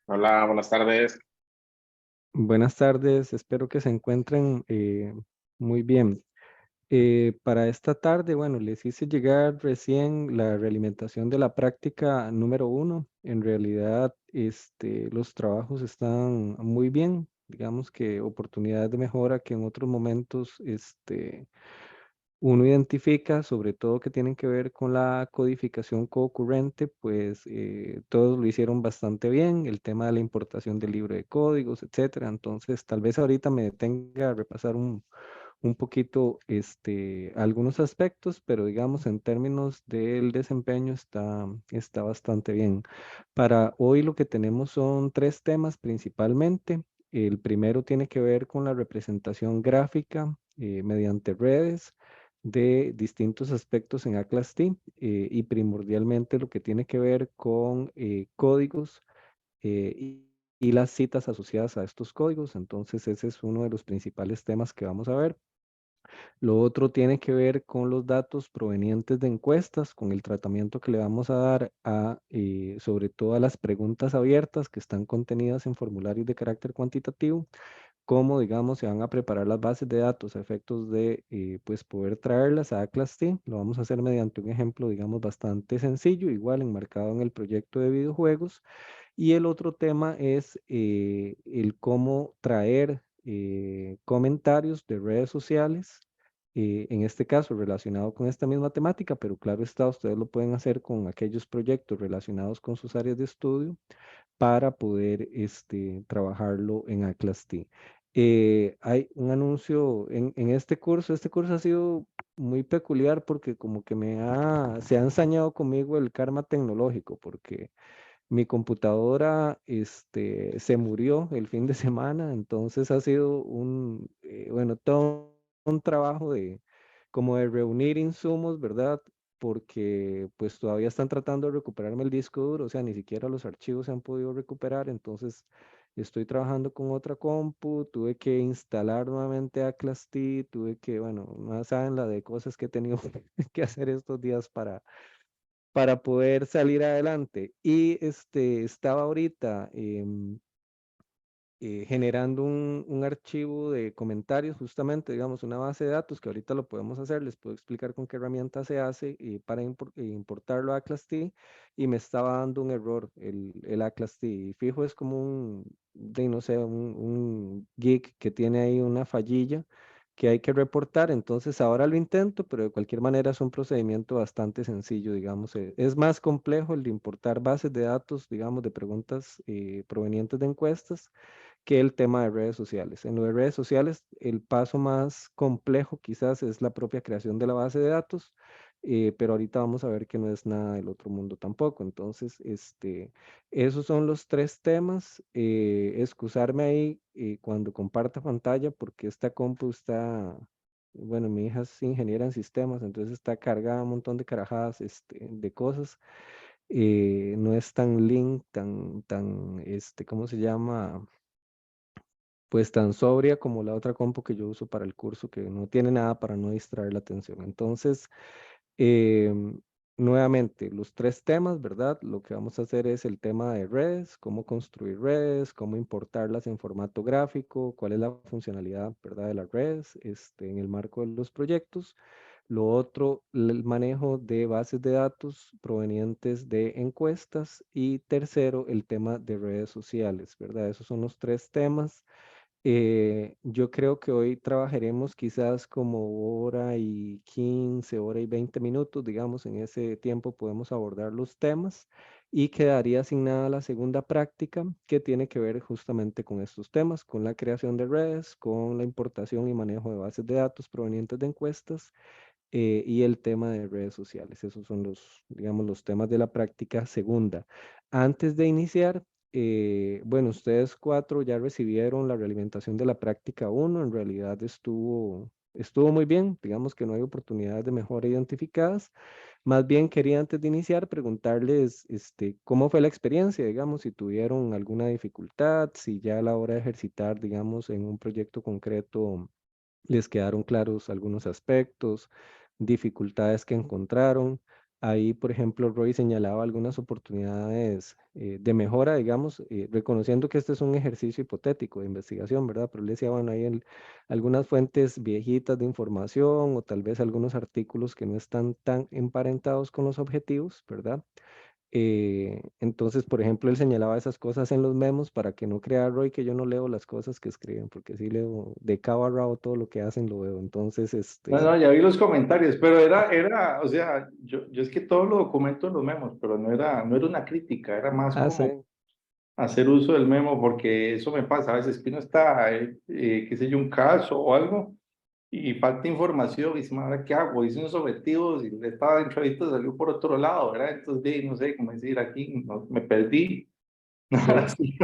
Hola, buenas tardes. Buenas tardes, espero que se encuentren muy bien. Para esta tarde, bueno, les hice llegar recién la realimentación de la práctica número uno. En realidad, los trabajos están muy bien. Digamos que oportunidades de mejora que en otros momentos, uno identifica, sobre todo que tienen que ver con la codificación concurrente, pues todos lo hicieron bastante bien, el tema de la importación del libro de códigos, etcétera. Entonces, tal vez ahorita me detenga a repasar un poquito algunos aspectos, pero digamos en términos del desempeño está bastante bien. Para hoy lo que tenemos son tres temas principalmente. El primero tiene que ver con la representación gráfica mediante redes de distintos aspectos en Atlas T y primordialmente lo que tiene que ver con códigos y las citas asociadas a estos códigos. Entonces ese es uno de los principales temas que vamos a ver. Lo otro tiene que ver con los datos provenientes de encuestas, con el tratamiento que le vamos a dar a, sobre todo a las preguntas abiertas que están contenidas en formularios de carácter cuantitativo, cómo, digamos, se van a preparar las bases de datos a efectos de, pues, poder traerlas a Atlas-T. Lo vamos a hacer mediante un ejemplo, digamos, bastante sencillo, igual enmarcado en el proyecto de videojuegos. Y el otro tema es el cómo traer comentarios de redes sociales, en este caso relacionado con esta misma temática, pero claro está, ustedes lo pueden hacer con aquellos proyectos relacionados con sus áreas de estudio para poder trabajarlo en Atlas T. Hay un anuncio en este curso ha sido muy peculiar porque como que se ha ensañado conmigo el karma tecnológico, porque mi computadora se murió el fin de semana, entonces ha sido bueno, todo un trabajo de como de reunir insumos, ¿verdad? Porque pues todavía están tratando de recuperarme el disco duro, o sea, ni siquiera los archivos se han podido recuperar, entonces estoy trabajando con otra compu, tuve que instalar nuevamente Atlas T, tuve que, bueno, no saben la de cosas que he tenido que hacer estos días para poder salir adelante. Y estaba ahorita generando un archivo de comentarios, justamente, digamos, una base de datos que ahorita lo podemos hacer, les puedo explicar con qué herramienta se hace para importarlo a Atlas T y me estaba dando un error el Atlas T. Y fijo, es como no sé, un gig que tiene ahí una fallilla que hay que reportar. Entonces ahora lo intento, pero de cualquier manera es un procedimiento bastante sencillo, digamos. Es más complejo el de importar bases de datos, digamos, de preguntas provenientes de encuestas que el tema de redes sociales. En lo de redes sociales, el paso más complejo quizás es la propia creación de la base de datos, pero ahorita vamos a ver que no es nada del otro mundo tampoco. Entonces, esos son los tres temas. Excusarme ahí cuando comparta pantalla porque esta compu está, bueno, mi hija es ingeniera en sistemas, entonces está cargada un montón de carajadas de cosas. No es tan link, ¿cómo se llama? Pues tan sobria como la otra compu que yo uso para el curso, que no tiene nada para no distraer la atención. Entonces, em, nuevamente, los tres temas, ¿verdad? Lo que vamos a hacer es el tema de redes, cómo construir redes, cómo importarlas en formato gráfico, cuál es la funcionalidad, ¿verdad? De las redes, en el marco de los proyectos. Lo otro, el manejo de bases de datos provenientes de encuestas. Y tercero, el tema de redes sociales, ¿verdad? Esos son los tres temas. Yo creo que hoy trabajaremos quizás como hora y 15, hora y 20 minutos, digamos, en ese tiempo podemos abordar los temas y quedaría asignada la segunda práctica que tiene que ver justamente con estos temas, con la creación de redes, con la importación y manejo de bases de datos provenientes de encuestas y el tema de redes sociales. Esos son los, digamos, los temas de la práctica segunda. Antes de iniciar, bueno, ustedes cuatro ya recibieron la realimentación de la práctica uno. En realidad estuvo muy bien, digamos que no hay oportunidades de mejora identificadas. Más bien quería antes de iniciar preguntarles cómo fue la experiencia, digamos, si tuvieron alguna dificultad, si ya a la hora de ejercitar, digamos, en un proyecto concreto les quedaron claros algunos aspectos, dificultades que encontraron. Ahí, por ejemplo, Roy señalaba algunas oportunidades de mejora, digamos, reconociendo que este es un ejercicio hipotético de investigación, ¿verdad? Pero él decía, bueno, hay algunas fuentes viejitas de información o tal vez algunos artículos que no están tan emparentados con los objetivos, ¿verdad? Entonces, por ejemplo, él señalaba esas cosas en los memos para que no crea Roy que yo no leo las cosas que escriben, porque sí leo de cabo a rabo todo lo que hacen, lo veo. Entonces, No, no, ya vi los comentarios, pero o sea, yo es que todos los documentos los memos, pero no era una crítica, era más sí, como hacer uso del memo, porque eso me pasa a veces que uno está, qué sé yo, un caso o algo, y falta información, y dice, "Madre, ¿qué hago? Hice unos objetivos y estaba dentro de esto, salió por otro lado, ¿verdad? Entonces, no sé, cómo decir aquí, me perdí. sí.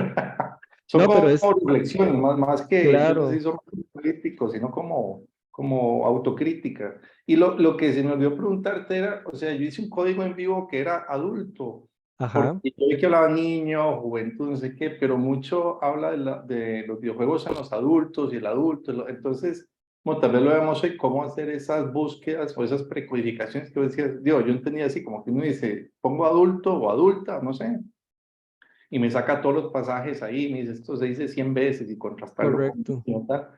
Son No, pero como es reflexiones, más que, yo no sé si claro, son políticos, sino como autocrítica. Y lo que se me olvidó preguntarte era, o sea, yo hice un código en vivo que era adulto, porque ajá, yo vi que hablaba niño, juventud, no sé qué, pero mucho habla de los videojuegos en los adultos y el adulto. Entonces, como tal vez lo vemos hoy, cómo hacer esas búsquedas o esas precodificaciones que vos decías, digo, yo entendía así, como que uno dice, pongo adulto o adulta, no sé, y me saca todos los pasajes ahí, me dice, esto se dice 100 veces y contrastarlo con correcto. tal.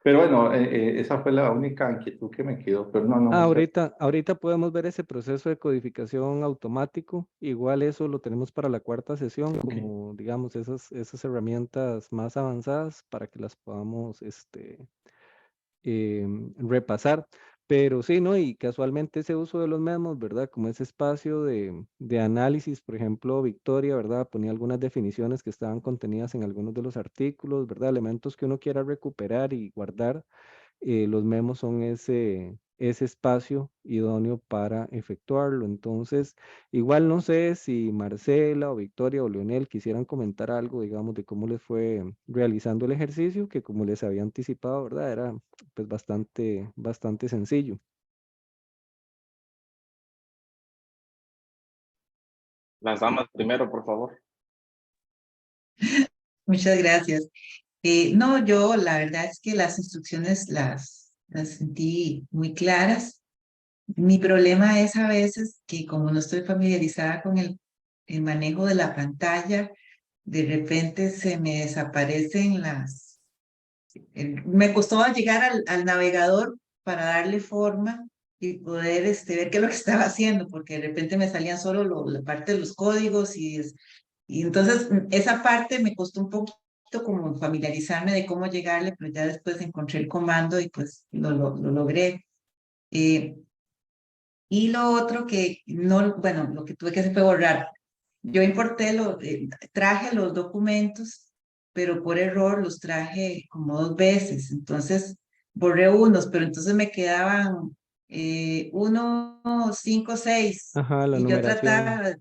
Pero bueno, esa fue la única inquietud que me quedó, pero no, no, muchas. Ahorita podemos ver ese proceso de codificación automático. Igual eso lo tenemos para la cuarta sesión, Ok. como digamos esas herramientas más avanzadas para que las podamos repasar. Pero sí, ¿no? Y casualmente ese uso de los memos, ¿verdad? Como ese espacio de análisis, por ejemplo, Victoria, ¿verdad? Ponía algunas definiciones que estaban contenidas en algunos de los artículos, ¿verdad? Elementos que uno quiera recuperar y guardar. Los memos son ese espacio idóneo para efectuarlo. Entonces, igual no sé si Marcela o Victoria o Leonel quisieran comentar algo, digamos, de cómo les fue realizando el ejercicio, que como les había anticipado, ¿verdad? Era pues bastante sencillo. Las damas primero, por favor. Muchas gracias. No, yo la verdad es que las instrucciones las sentí muy claras. Mi problema es a veces que como no estoy familiarizada con el manejo de la pantalla, de repente se me desaparecen me costó llegar al navegador para darle forma y poder ver qué es lo que estaba haciendo, porque de repente me salían solo la parte de los códigos y entonces esa parte me costó un poquito como familiarizarme de cómo llegarle, pero ya después encontré el comando y pues lo logré. Eh, y lo otro que no, bueno, lo que tuve que hacer fue borrar. Yo traje los documentos, pero por error los traje como 2 veces. Entonces borré unos, pero entonces me quedaban 1, 5, 6. Ajá, la Y yo numeración. trataba,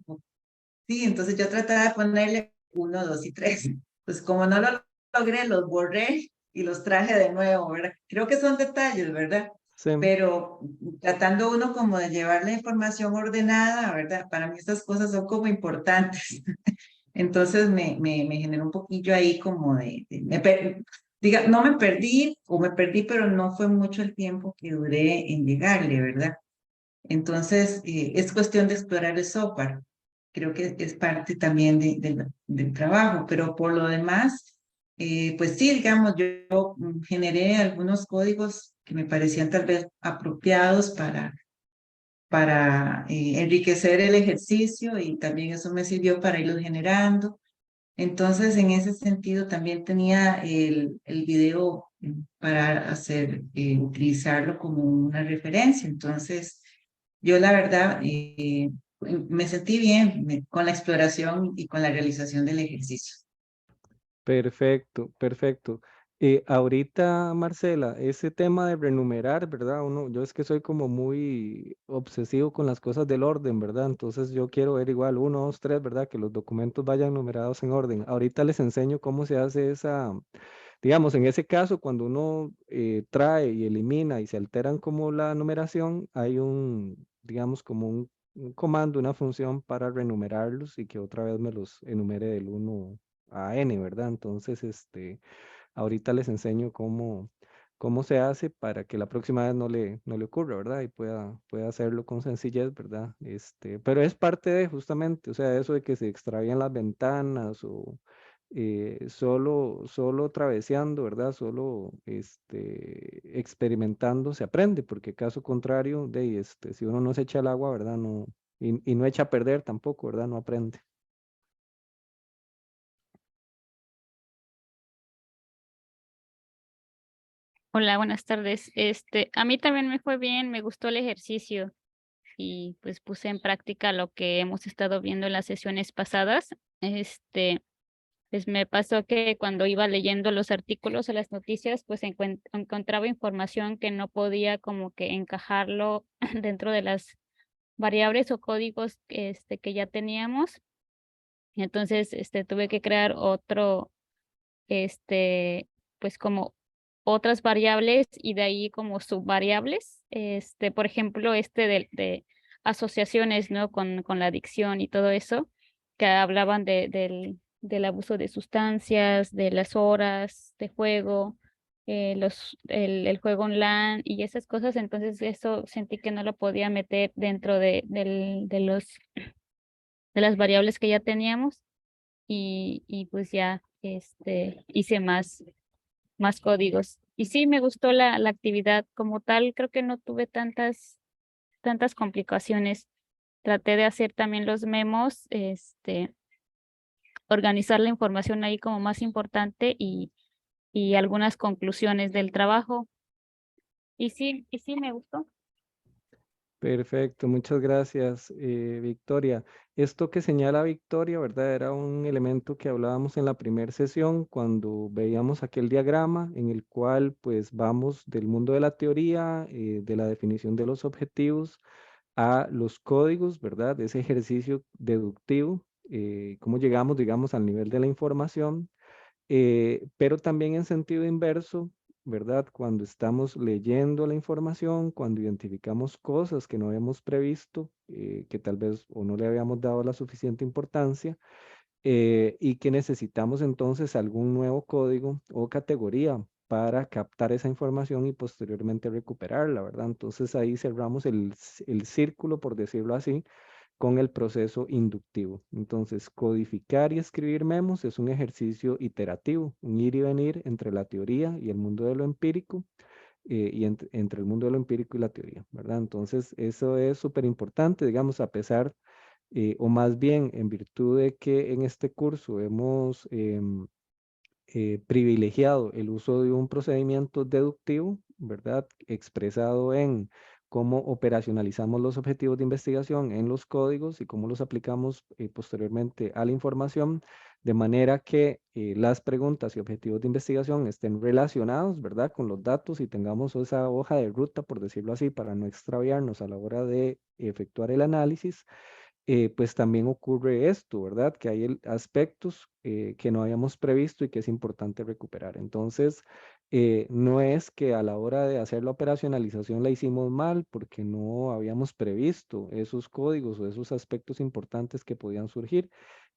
sí, entonces yo trataba de ponerle 1, 2 y 3. Pues como no lo logré, los borré y los traje de nuevo, ¿verdad? Creo que son detalles, ¿verdad? Sí, Pero tratando uno como de llevar la información ordenada, ¿verdad? Para mí estas cosas son como importantes. Entonces me generó un poquillo ahí como no me perdí o me perdí, pero no fue mucho el tiempo que duré en llegarle, ¿verdad? Entonces es cuestión de explorar el software. Creo que es parte también del trabajo, pero por lo demás, pues sí, digamos, yo generé algunos códigos que me parecían tal vez apropiados para enriquecer el ejercicio y también eso me sirvió para irlos generando. Entonces, en ese sentido, también tenía el video para utilizarlo como una referencia. Entonces, yo la verdad me sentí bien con la exploración y con la realización del ejercicio. perfecto, perfecto. Ahorita, Marcela, ese tema de renumerar, ¿verdad? Yo es que soy como muy obsesivo con las cosas del orden, ¿verdad? Entonces yo quiero ver igual 1, 2, 3, ¿verdad? Que los documentos vayan numerados en orden. Ahorita les enseño cómo se hace digamos, en ese caso, cuando uno trae y elimina y se alteran como la numeración, hay digamos, como un comando, una función para renumerarlos y que otra vez me los enumere del 1 a n, ¿verdad? Entonces, ahorita les enseño cómo se hace para que la próxima vez no le ocurra, ¿verdad? Y pueda hacerlo con sencillez, ¿verdad? Pero es parte de justamente, o sea, eso de que se extravían las ventanas o solo traveseando, ¿verdad? Solo experimentando se aprende, porque caso contrario, si uno no se echa el agua, ¿verdad? No, y no echa a perder tampoco, ¿verdad? No aprende. Hola, buenas tardes. A mí también me fue bien, me gustó el ejercicio y pues puse en práctica lo que hemos estado viendo en las sesiones pasadas. Pues me pasó que cuando iba leyendo los artículos o las noticias, pues encontraba información que no podía como que encajarlo dentro de las variables o códigos que ya teníamos. Entonces, tuve que crear otro, pues como otras variables y de ahí como subvariables. Por ejemplo, de asociaciones, ¿no? Con la adicción y todo eso, que hablaban del abuso de sustancias, de las horas de juego, el juego online y esas cosas. Entonces, eso sentí que no lo podía meter dentro de las variables que ya teníamos y pues ya hice más códigos. Y sí, me gustó la actividad como tal, creo que no tuve tantas complicaciones. Traté de hacer también los memos, organizar la información ahí como más importante y algunas conclusiones del trabajo. Y sí me gustó. Perfecto, muchas gracias, Victoria. Esto que señala Victoria, ¿verdad? Era un elemento que hablábamos en la primera sesión cuando veíamos aquel diagrama en el cual pues vamos del mundo de la teoría, de la definición de los objetivos a los códigos, ¿verdad? De ese ejercicio deductivo, cómo llegamos, digamos, al nivel de la información, pero también en sentido inverso, ¿verdad? Cuando estamos leyendo la información, cuando identificamos cosas que no habíamos previsto, que tal vez o no le habíamos dado la suficiente importancia, y que necesitamos entonces algún nuevo código o categoría para captar esa información y posteriormente recuperarla, ¿verdad? Entonces ahí cerramos el círculo, por decirlo así, con el proceso inductivo. Entonces, codificar y escribir memos es un ejercicio iterativo, un ir y venir entre la teoría y el mundo de lo empírico, y entre el mundo de lo empírico y la teoría, ¿verdad? Entonces, eso es súper importante, digamos, a pesar, o más bien en virtud de que en este curso hemos privilegiado el uso de un procedimiento deductivo, ¿verdad? Expresado en cómo operacionalizamos los objetivos de investigación en los códigos y cómo los aplicamos posteriormente a la información, de manera que las preguntas y objetivos de investigación estén relacionados, ¿verdad? Con los datos y tengamos esa hoja de ruta, por decirlo así, para no extraviarnos a la hora de efectuar el análisis. Pues también ocurre esto, ¿verdad? Que hay aspectos que no habíamos previsto y que es importante recuperar. Entonces, no es que a la hora de hacer la operacionalización la hicimos mal porque no habíamos previsto esos códigos o esos aspectos importantes que podían surgir.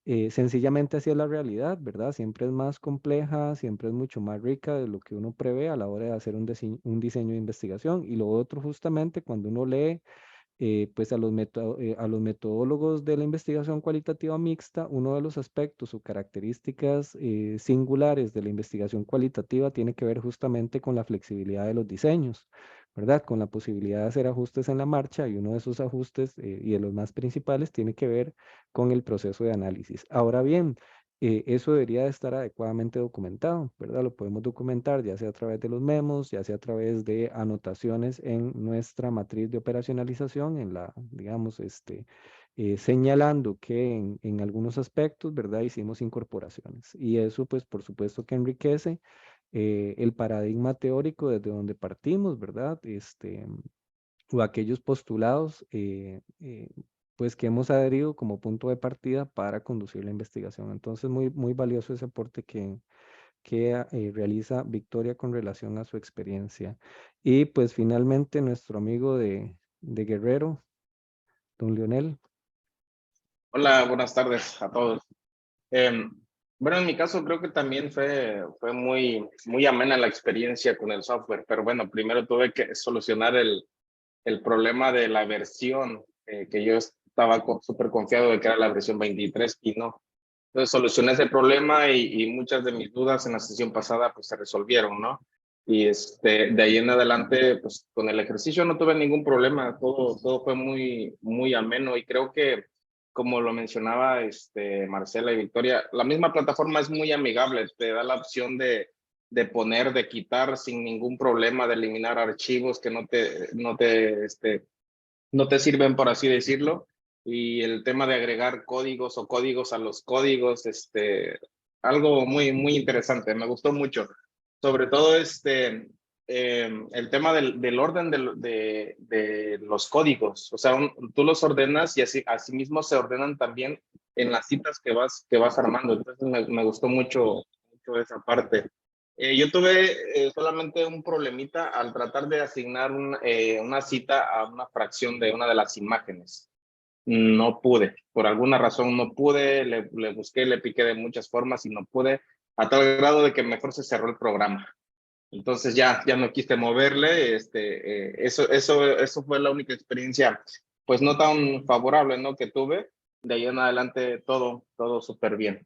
Sencillamente así es la realidad, ¿verdad? Siempre es más compleja, siempre es mucho más rica de lo que uno prevé a la hora de hacer un diseño de investigación. Y lo otro, justamente, cuando uno lee pues a los metodólogos de la investigación cualitativa mixta, uno de los aspectos o características singulares de la investigación cualitativa tiene que ver justamente con la flexibilidad de los diseños, ¿verdad? Con la posibilidad de hacer ajustes en la marcha y uno de esos ajustes y de los más principales tiene que ver con el proceso de análisis. Ahora bien, eso debería de estar adecuadamente documentado, ¿verdad? Lo podemos documentar ya sea a través de los memos, ya sea a través de anotaciones en nuestra matriz de operacionalización, digamos, señalando que en algunos aspectos, ¿verdad? Hicimos incorporaciones. Y eso, pues, por supuesto que enriquece el paradigma teórico desde donde partimos, ¿verdad? O aquellos postulados pues que hemos adherido como punto de partida para conducir la investigación. Entonces, muy valioso ese aporte que realiza Victoria con relación a su experiencia. Y pues finalmente nuestro amigo de Guerrero, don Leonel. Hola, buenas tardes a todos. Bueno, en mi caso creo que también fue muy amena la experiencia con el software, pero bueno, primero tuve que solucionar el problema de la versión, que yo estaba súper confiado de que era la versión 23 y no. Entonces solucioné ese problema y muchas de mis dudas en la sesión pasada pues se resolvieron, ¿no? Y de ahí en adelante, pues con el ejercicio no tuve ningún problema, todo fue muy ameno y creo que, como lo mencionaba Marcela y Victoria, la misma plataforma es muy amigable, te da la opción de poner, de quitar sin ningún problema, de eliminar archivos que no te sirven, por así decirlo. Y el tema de agregar códigos o códigos a los códigos, algo muy interesante, me gustó mucho. Sobre todo el tema del orden de los códigos, o sea, tú los ordenas y así mismo se ordenan también en las citas que vas armando. Entonces me gustó mucho esa parte. Yo tuve solamente un problemita al tratar de asignar una cita a una fracción de una de las imágenes. No pude, por alguna razón no pude, le busqué, le piqué de muchas formas y no pude, a tal grado de que mejor se cerró el programa. Entonces ya no quise moverle, eso fue la única experiencia, pues no tan favorable, ¿no? Que tuve. De ahí en adelante todo súper bien.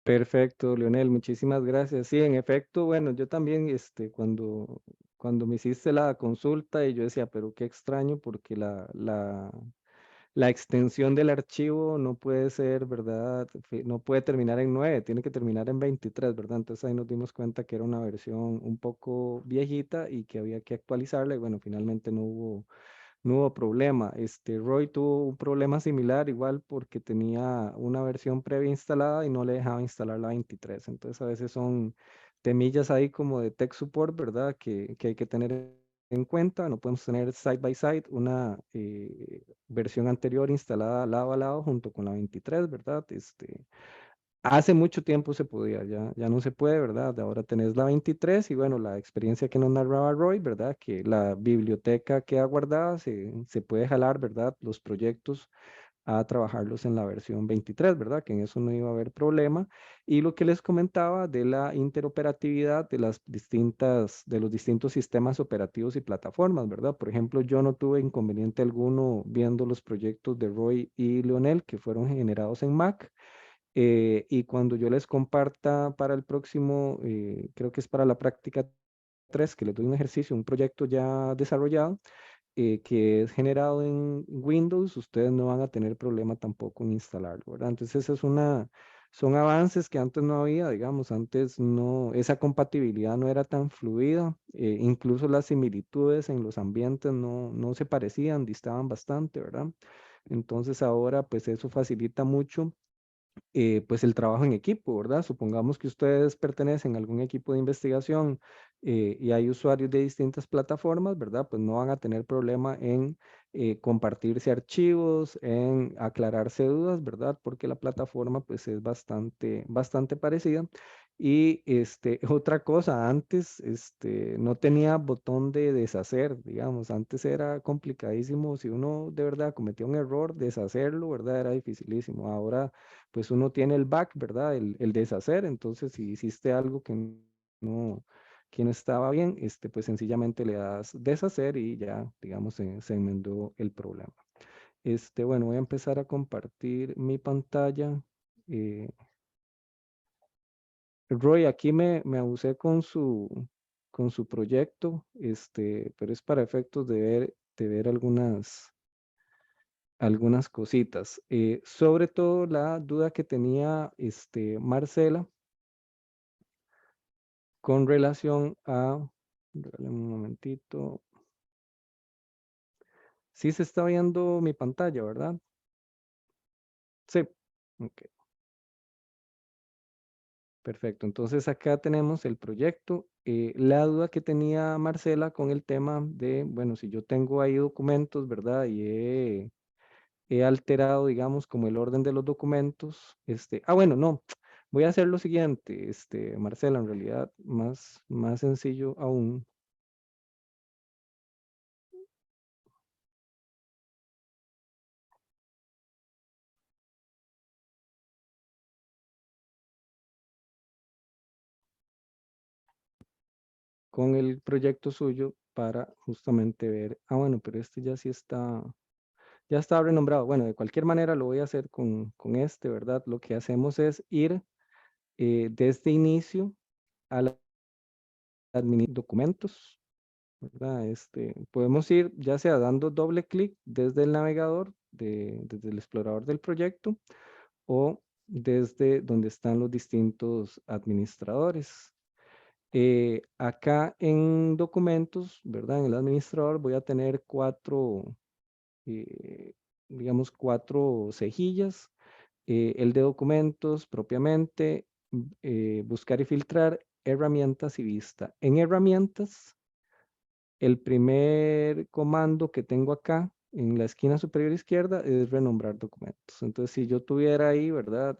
Perfecto, Leonel, muchísimas gracias. Sí, en efecto, bueno, yo también, cuando me hiciste la consulta y yo decía, pero qué extraño porque la extensión del archivo no puede ser, ¿verdad? No puede terminar en 9, tiene que terminar en 23, ¿verdad? Entonces ahí nos dimos cuenta que era una versión un poco viejita y que había que actualizarla y bueno, finalmente no hubo problema. Roy tuvo un problema similar, igual porque tenía una versión previa instalada y no le dejaba instalar la 23. Entonces, a veces son temillas ahí como de tech support, ¿verdad? Que hay que tener en cuenta. No podemos tener side by side una versión anterior instalada lado a lado junto con la 23, ¿verdad? Hace mucho tiempo se podía, ya no se puede, ¿verdad? Ahora tenés la 23 y bueno, la experiencia que nos narraba Roy, ¿verdad? Que la biblioteca queda guardada, se puede jalar, ¿verdad? Los proyectos a trabajarlos en la versión 23, ¿verdad? Que en eso no iba a haber problema. Y lo que les comentaba de la interoperatividad de los distintos sistemas operativos y plataformas, ¿verdad? Por ejemplo, yo no tuve inconveniente alguno viendo los proyectos de Roy y Leonel que fueron generados en Mac. Y cuando yo les comparta para el próximo, creo que es para la práctica 3 que les doy un ejercicio, un proyecto ya desarrollado, que es generado en Windows, ustedes no van a tener problema tampoco en instalarlo, ¿verdad? Entonces, son avances que antes no había, digamos, antes no, esa compatibilidad no era tan fluida, incluso las similitudes en los ambientes no se parecían, distaban bastante, ¿verdad? Entonces ahora pues eso facilita mucho pues el trabajo en equipo, ¿verdad? Supongamos que ustedes pertenecen a algún equipo de investigación y hay usuarios de distintas plataformas, ¿verdad? Pues no van a tener problema en compartirse archivos, en aclararse dudas, ¿verdad? Porque la plataforma pues es bastante parecida. Y otra cosa, antes no tenía botón de deshacer, digamos, antes era complicadísimo, si uno de verdad cometía un error, deshacerlo, ¿verdad? Era dificilísimo. Ahora pues uno tiene el back, ¿verdad? El deshacer, entonces si hiciste algo no, que no estaba bien, pues sencillamente le das deshacer y ya, digamos, se enmendó el problema. Bueno, voy a empezar a compartir mi pantalla. Eh, Roy, aquí me abusé con su proyecto, pero es para efectos de ver algunas cositas. Sobre todo la duda que tenía Marcela con relación a, regálame un momentito, sí se está viendo mi pantalla, ¿verdad? Sí, ok, perfecto. Entonces acá tenemos el proyecto. La duda que tenía Marcela con el tema de, bueno, si yo tengo ahí documentos, ¿verdad? Y he alterado, digamos, como el orden de los documentos. Bueno, no, voy a hacer lo siguiente, Marcela, en realidad, más sencillo aún. con el proyecto suyo para justamente ver, bueno, pero este ya sí está, ya está renombrado. Bueno, de cualquier manera lo voy a hacer con este, ¿verdad? Lo que hacemos es ir desde inicio a la documentos, ¿verdad? Podemos ir ya sea dando doble clic desde el navegador, desde el explorador del proyecto, o desde donde están los distintos administradores. Acá en documentos, ¿verdad? En el administrador voy a tener digamos, 4 cejillas. El de documentos propiamente, buscar y filtrar, herramientas y vista. En herramientas, el primer comando que tengo acá en la esquina superior izquierda es renombrar documentos. Entonces, si yo tuviera ahí, ¿verdad?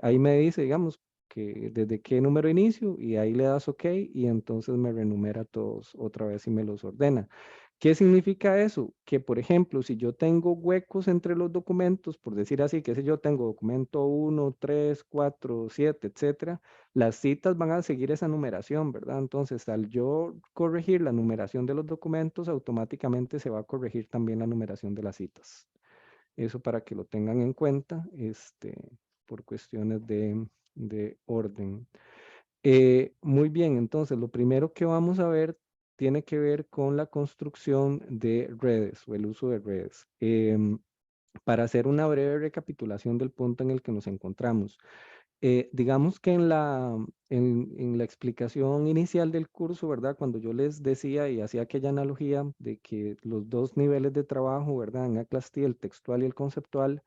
Ahí me dice, digamos, que desde qué número inicio y ahí le das OK y entonces me renumera todos otra vez y me los ordena. ¿Qué significa eso? Que, por ejemplo, si yo tengo huecos entre los documentos, por decir así, que si yo tengo documento 1, 3, 4, 7, etcétera, las citas van a seguir esa numeración, ¿verdad? Entonces, al yo corregir la numeración de los documentos, automáticamente se va a corregir también la numeración de las citas. Eso para que lo tengan en cuenta, por cuestiones de orden. Muy bien, entonces lo primero que vamos a ver tiene que ver con la construcción de redes o el uso de redes. Para hacer una breve recapitulación del punto en el que nos encontramos. Digamos que en la explicación inicial del curso, ¿verdad? Cuando yo les decía y hacía aquella analogía de que los 2 niveles de trabajo, ¿verdad? En Atlas-T, el textual y el conceptual,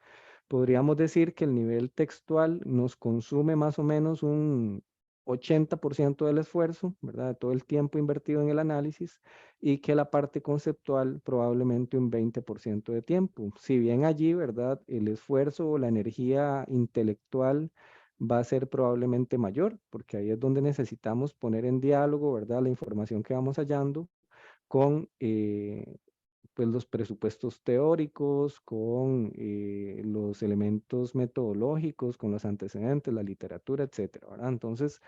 podríamos decir que el nivel textual nos consume más o menos un 80% del esfuerzo, ¿verdad? De todo el tiempo invertido en el análisis, y que la parte conceptual probablemente un 20% de tiempo. Si bien allí, ¿verdad? El esfuerzo o la energía intelectual va a ser probablemente mayor, porque ahí es donde necesitamos poner en diálogo, ¿verdad? La información que vamos hallando con pues los presupuestos teóricos, con los elementos metodológicos, con los antecedentes, la literatura, etcétera, ¿verdad? Entonces,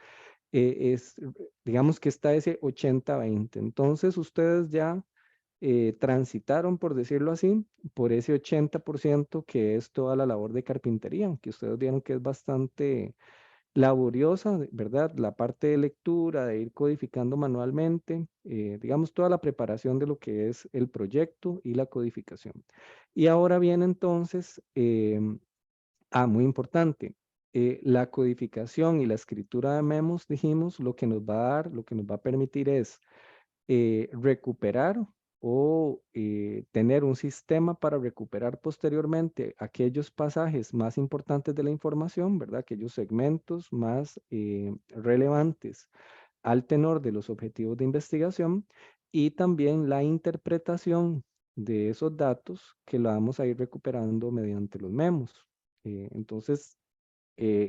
digamos que está ese 80-20. Entonces, ustedes ya transitaron, por decirlo así, por ese 80% que es toda la labor de carpintería, que ustedes vieron que es bastante laboriosa, ¿verdad? La parte de lectura, de ir codificando manualmente, digamos, toda la preparación de lo que es el proyecto y la codificación. Y ahora viene entonces, muy importante, la codificación y la escritura de memos, dijimos, lo que nos va a dar, lo que nos va a permitir es recuperar o tener un sistema para recuperar posteriormente aquellos pasajes más importantes de la información, ¿verdad? Aquellos segmentos más relevantes al tenor de los objetivos de investigación, y también la interpretación de esos datos que la vamos a ir recuperando mediante los memos. Entonces,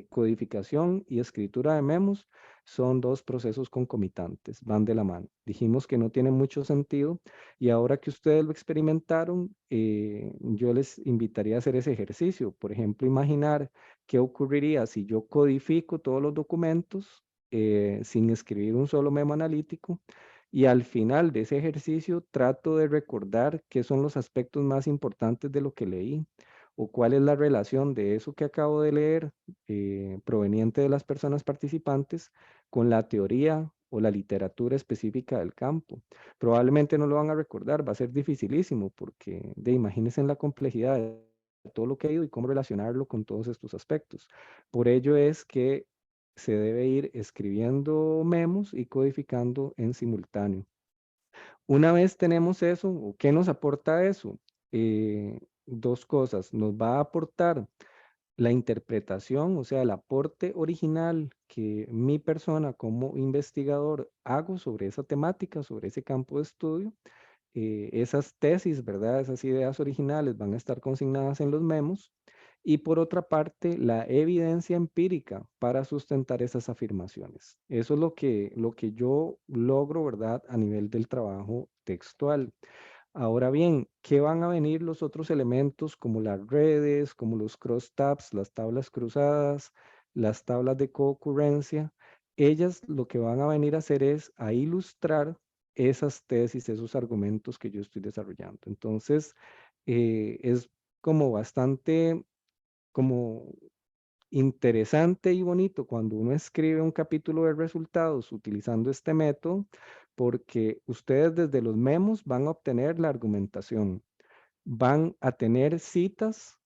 codificación y escritura de memos son 2 procesos concomitantes, van de la mano. Dijimos que no tiene mucho sentido, y ahora que ustedes lo experimentaron, yo les invitaría a hacer ese ejercicio. Por ejemplo, imaginar qué ocurriría si yo codifico todos los documentos sin escribir un solo memo analítico, y al final de ese ejercicio trato de recordar qué son los aspectos más importantes de lo que leí, o cuál es la relación de eso que acabo de leer, proveniente de las personas participantes, con la teoría o la literatura específica del campo. Probablemente no lo van a recordar, va a ser dificilísimo, porque imagínense en la complejidad de todo lo que ha ido y cómo relacionarlo con todos estos aspectos. Por ello es que se debe ir escribiendo memos y codificando en simultáneo. Una vez tenemos eso, ¿qué nos aporta eso? 2 cosas. Nos va a aportar la interpretación, o sea, el aporte original que mi persona como investigador hago sobre esa temática, sobre ese campo de estudio. Esas tesis, ¿verdad? Esas ideas originales van a estar consignadas en los memos. Y por otra parte, la evidencia empírica para sustentar esas afirmaciones. Eso es lo que yo logro, ¿verdad? A nivel del trabajo textual. Ahora bien, ¿qué van a venir los otros elementos como las redes, como los crosstabs, las tablas cruzadas, las tablas de concurrencia? ellas lo que van a venir a hacer es a ilustrar esas tesis, esos argumentos que yo estoy desarrollando. Entonces, es como bastante como interesante y bonito cuando uno escribe un capítulo de resultados utilizando este método, porque ustedes desde los memos van a obtener la argumentación, van a tener citas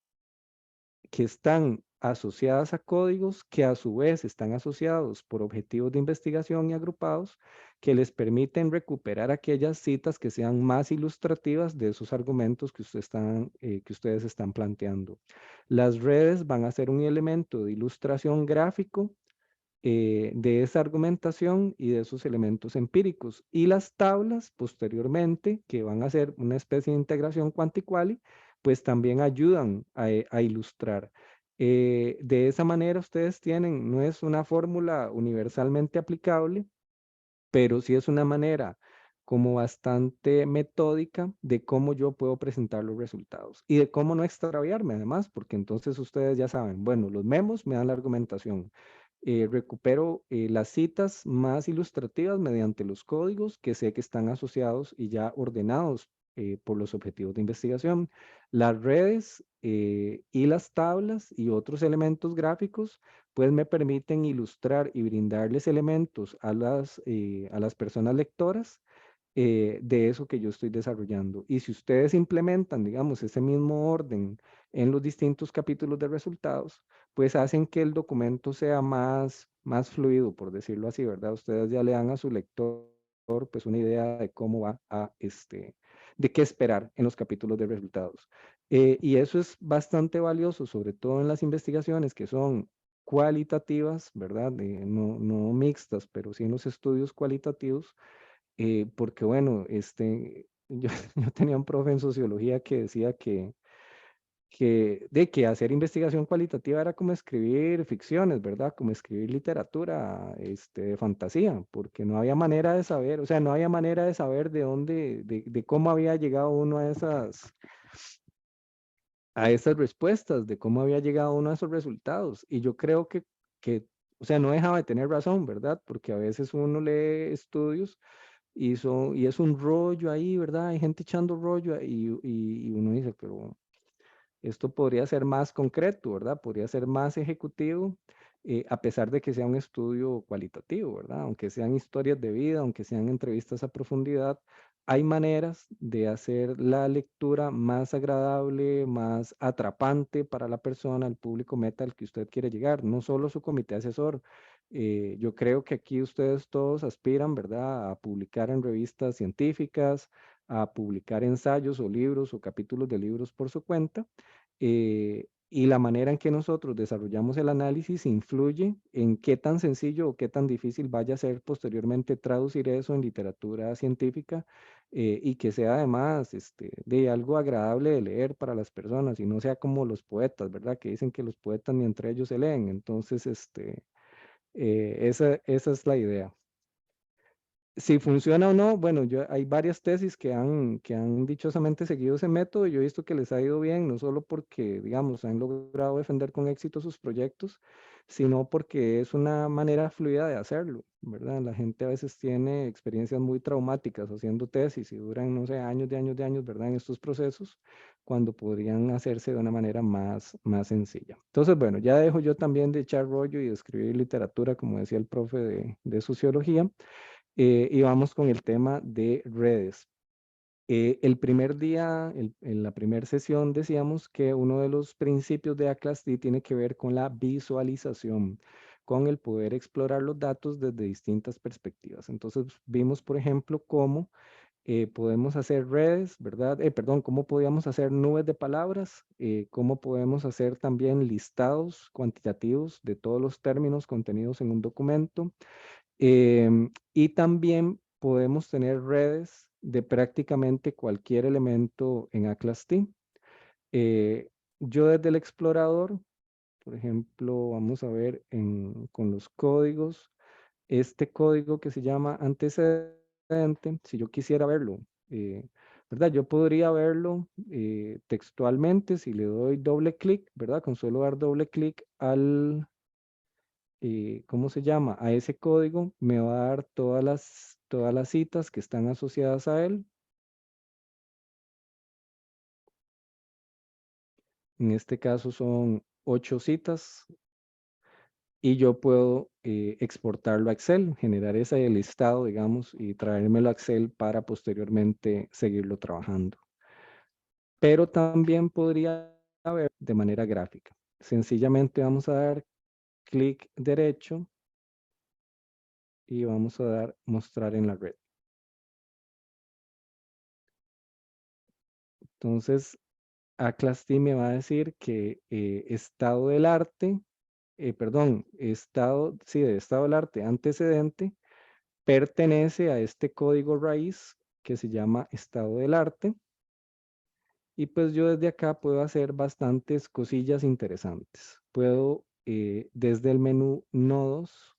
que están asociadas a códigos que a su vez están asociados por objetivos de investigación y agrupados que les permiten recuperar aquellas citas que sean más ilustrativas de esos argumentos que ustedes están planteando. Las redes van a ser un elemento de ilustración gráfico de esa argumentación y de esos elementos empíricos. Y las tablas posteriormente, que van a ser una especie de integración quanti-quali, pues también ayudan a ilustrar. De esa manera ustedes tienen, no es una fórmula universalmente aplicable, pero sí es una manera como bastante metódica de cómo yo puedo presentar los resultados y de cómo no extraviarme además, porque entonces ustedes ya saben, bueno, los memos me dan la argumentación, recupero las citas más ilustrativas mediante los códigos que sé que están asociados y ya ordenados por los objetivos de investigación. Las redes y las tablas y otros elementos gráficos pues me permiten ilustrar y brindarles elementos a las personas lectoras de eso que yo estoy desarrollando. Y si ustedes implementan, digamos, ese mismo orden en los distintos capítulos de resultados, pues hacen que el documento sea más fluido, por decirlo así, ¿verdad? Ustedes ya le dan a su lector pues una idea de cómo va de qué esperar en los capítulos de resultados. Y eso es bastante valioso, sobre todo en las investigaciones que son cualitativas, ¿verdad? No mixtas, pero sí en los estudios cualitativos, porque bueno, yo tenía un profe en sociología que decía que hacer investigación cualitativa era como escribir ficciones, ¿verdad? Como escribir literatura, de fantasía, porque no había manera de saber, o sea, no había manera de saber de dónde, de cómo había llegado uno a esas respuestas, de cómo había llegado uno a esos resultados. Y yo creo que, o sea, no dejaba de tener razón, ¿verdad? Porque a veces uno lee estudios y es un rollo ahí, ¿verdad? Hay gente echando rollo y uno dice, pero esto podría ser más concreto, ¿verdad? Podría ser más ejecutivo, a pesar de que sea un estudio cualitativo, ¿verdad? Aunque sean historias de vida, aunque sean entrevistas a profundidad, hay maneras de hacer la lectura más agradable, más atrapante para la persona, el público meta al que usted quiere llegar, no solo su comité asesor. Yo creo que aquí ustedes todos aspiran, ¿verdad?, a publicar en revistas científicas, a publicar ensayos o libros o capítulos de libros por su cuenta, y la manera en que nosotros desarrollamos el análisis influye en qué tan sencillo o qué tan difícil vaya a ser posteriormente traducir eso en literatura científica, y que sea además de algo agradable de leer para las personas y no sea como los poetas, ¿verdad? Que dicen que los poetas ni entre ellos se leen. Entonces, esa es la idea. Si funciona o no, bueno, hay varias tesis que han dichosamente seguido ese método y yo he visto que les ha ido bien, no solo porque, digamos, han logrado defender con éxito sus proyectos, sino porque es una manera fluida de hacerlo, ¿verdad? La gente a veces tiene experiencias muy traumáticas haciendo tesis y duran, no sé, años de años, ¿verdad? En estos procesos, cuando podrían hacerse de una manera más sencilla. Entonces, bueno, ya dejo yo también de echar rollo y de escribir literatura, como decía el profe de sociología. Y vamos con el tema de redes. El primer día, en la primera sesión, decíamos que uno de los principios de ACLAS-D tiene que ver con la visualización, con el poder explorar los datos desde distintas perspectivas. Entonces, vimos, por ejemplo, cómo podemos hacer redes, ¿verdad? Perdón, cómo podíamos hacer nubes de palabras, cómo podemos hacer también listados cuantitativos de todos los términos contenidos en un documento. Y también podemos tener redes de prácticamente cualquier elemento en ACLAS-T. Yo desde el explorador, por ejemplo, vamos a ver con los códigos, este código que se llama antecedente, si yo quisiera verlo, ¿verdad? Yo podría verlo textualmente si le doy doble clic, ¿verdad? Con solo dar doble clic ¿cómo se llama? A ese código me va a dar todas las citas que están asociadas a él. En este caso son 8 citas y yo puedo exportarlo a Excel, generar ese listado, digamos, y traérmelo a Excel para posteriormente seguirlo trabajando. Pero también podría haber de manera gráfica. Sencillamente vamos a dar clic derecho y vamos a dar mostrar en la red. Entonces, Aclasty me va a decir que estado del arte, perdón, de estado del arte antecedente pertenece a este código raíz que se llama estado del arte. Y pues yo desde acá puedo hacer bastantes cosillas interesantes. Puedo desde el menú nodos.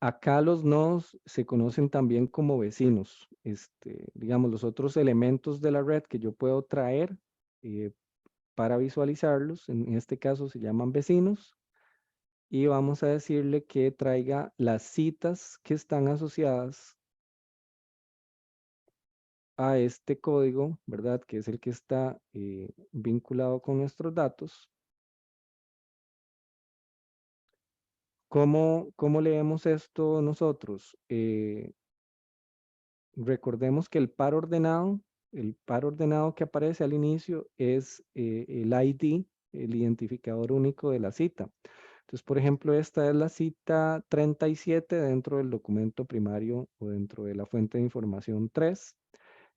Acá los nodos se conocen también como vecinos. Digamos, los otros elementos de la red que yo puedo traer para visualizarlos, en este caso se llaman vecinos. Y vamos a decirle que traiga las citas que están asociadas a este código, ¿verdad? Que es el que está vinculado con nuestros datos. ¿Cómo leemos esto nosotros? Recordemos que el par ordenado que aparece al inicio es el ID, el identificador único de la cita. Entonces, por ejemplo, esta es la cita 37 dentro del documento primario o dentro de la fuente de información 3.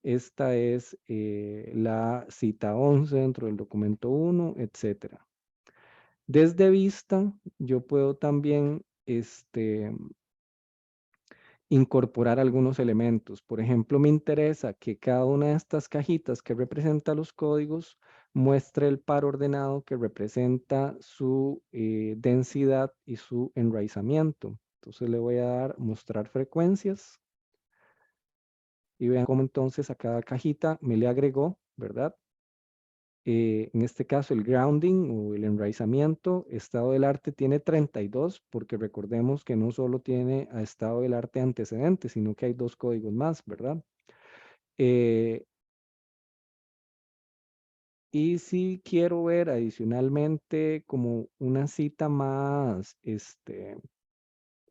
Esta es la cita 11 dentro del documento 1, etc. Desde vista, yo puedo también incorporar algunos elementos. Por ejemplo, me interesa que cada una de estas cajitas que representa los códigos muestre el par ordenado que representa su densidad y su enraizamiento. Entonces le voy a dar mostrar frecuencias y vean cómo entonces a cada cajita me le agregó, ¿verdad? En este caso el grounding o el enraizamiento, estado del arte tiene 32, porque recordemos que no solo tiene a estado del arte antecedente, sino que hay 2 códigos más, ¿verdad? Y si quiero ver adicionalmente como una cita más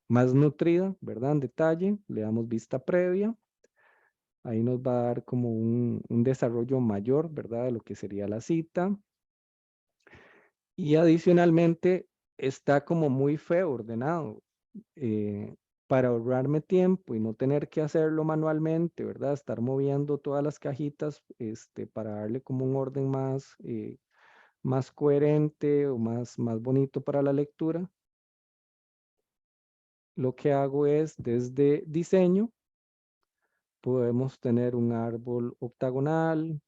nutrida, ¿verdad? En detalle, le damos vista previa. Ahí nos va a dar como un desarrollo mayor, ¿verdad? De lo que sería la cita. Y adicionalmente está como muy feo ordenado. Para ahorrarme tiempo y no tener que hacerlo manualmente, ¿verdad? Estar moviendo todas las cajitas para darle como un orden más coherente o más bonito para la lectura. Lo que hago es desde diseño, podemos tener un árbol octagonal,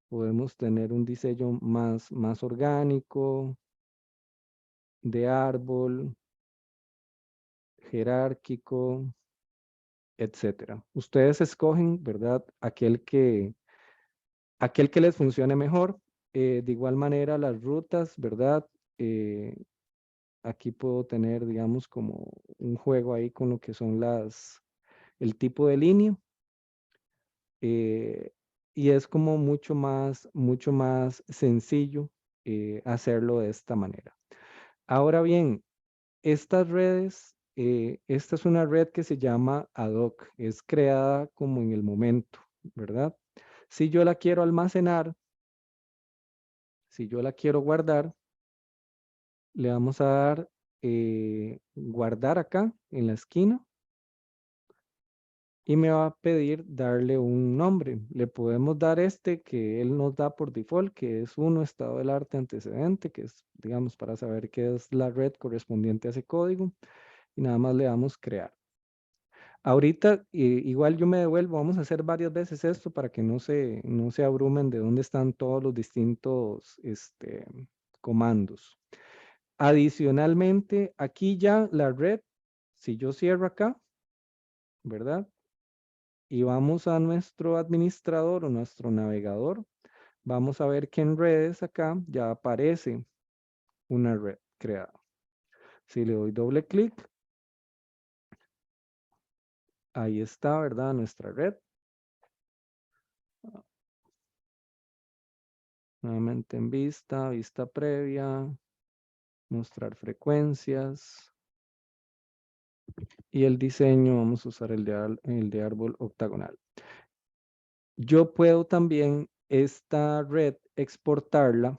podemos tener un diseño más orgánico, de árbol, jerárquico, etcétera. Ustedes escogen, ¿verdad? Aquel que les funcione mejor. De igual manera, las rutas, ¿verdad? Aquí puedo tener, digamos, como un juego ahí con lo que son el tipo de línea. Y es como mucho más sencillo hacerlo de esta manera. Ahora bien, estas redes, esta es una red que se llama ad hoc, es creada como en el momento, ¿verdad? Si yo la quiero almacenar, si yo la quiero guardar, le vamos a dar guardar acá en la esquina y me va a pedir darle un nombre. Le podemos dar que él nos da por default, que es estado del arte antecedente, que es, digamos, para saber qué es la red correspondiente a ese código. Y nada más le damos crear. Ahorita, igual yo me devuelvo, vamos a hacer varias veces esto para que no se abrumen de dónde están todos los distintos comandos. Adicionalmente, aquí ya la red, si yo cierro acá, ¿verdad? Y vamos a nuestro administrador o nuestro navegador, vamos a ver que en redes acá ya aparece una red creada. Si le doy doble clic, ahí está, ¿verdad? Nuestra red. Nuevamente en vista, vista previa, mostrar frecuencias. Y el diseño, vamos a usar el de árbol octagonal. Yo puedo también esta red exportarla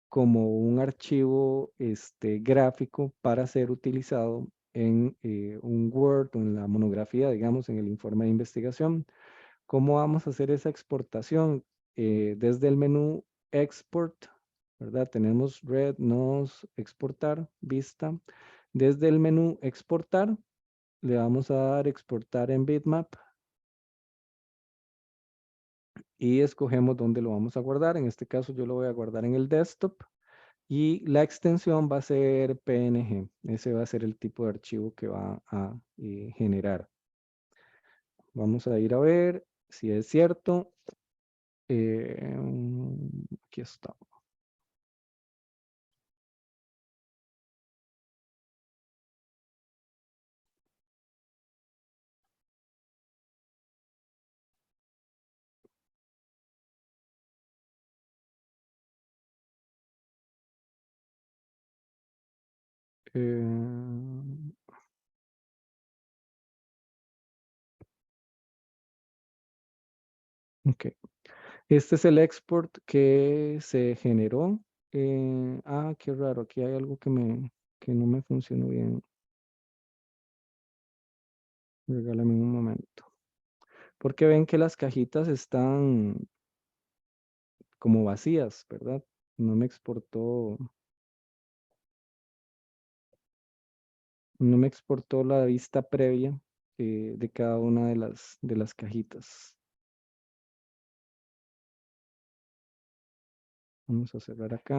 como un archivo gráfico para ser utilizado en un Word o en la monografía, digamos, en el informe de investigación. ¿Cómo vamos a hacer esa exportación? Desde el menú Export, ¿verdad? Tenemos Red, Nos, Exportar, Vista. Desde el menú Exportar, le vamos a dar Exportar en Bitmap y escogemos dónde lo vamos a guardar. En este caso yo lo voy a guardar en el desktop y la extensión va a ser PNG. Ese va a ser el tipo de archivo que va a generar. Vamos a ir a ver si es cierto. Aquí está. Ok. Este es el export que se generó. Qué raro. Aquí hay algo que no me funcionó bien. Regálame un momento. Porque ven que las cajitas están como vacías, ¿verdad? No me exportó la vista previa de cada una de las cajitas. Vamos a cerrar acá.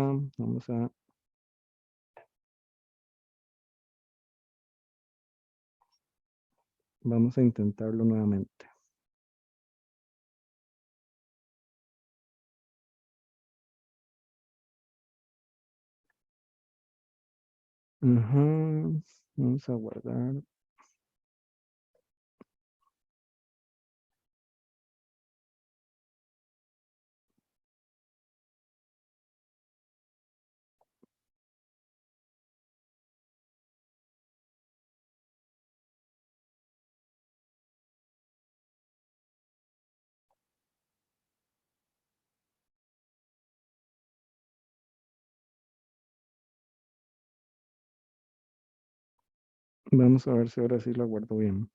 Vamos a intentarlo nuevamente. Vamos a guardar. Vamos a ver si ahora sí lo guardo bien.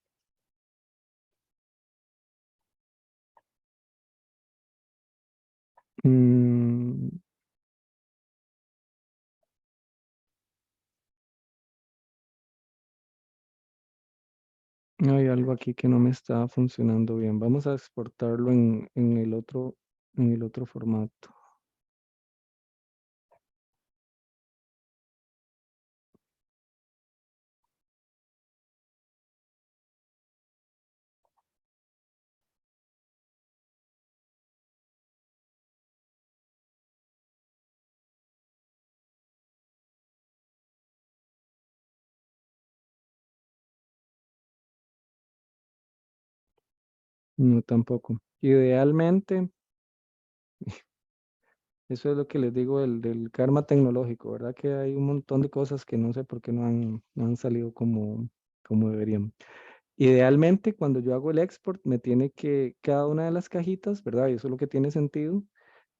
Hay algo aquí que no me está funcionando bien. Vamos a exportarlo en el otro formato. No, tampoco. Idealmente, eso es lo que les digo del karma tecnológico, ¿verdad? Que hay un montón de cosas que no sé por qué no han salido como deberían. Idealmente, cuando yo hago el export, me tiene que cada una de las cajitas, ¿verdad? Y eso es lo que tiene sentido,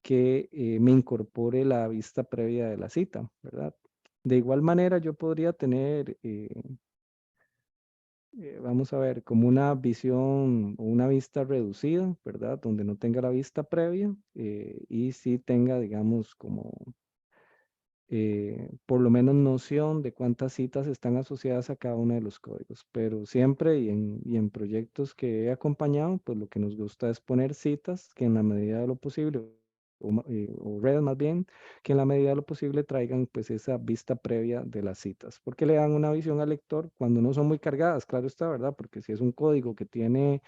que me incorpore la vista previa de la cita, ¿verdad? De igual manera, yo podría tener, vamos a ver, como una visión o una vista reducida, ¿verdad? Donde no tenga la vista previa y sí tenga, digamos, como por lo menos noción de cuántas citas están asociadas a cada uno de los códigos. Pero siempre y en proyectos que he acompañado, pues lo que nos gusta es poner citas que en la medida de lo posible, o redes más bien, que en la medida de lo posible traigan pues esa vista previa de las citas, porque le dan una visión al lector cuando no son muy cargadas, claro está, ¿verdad? Porque si es un código que tiene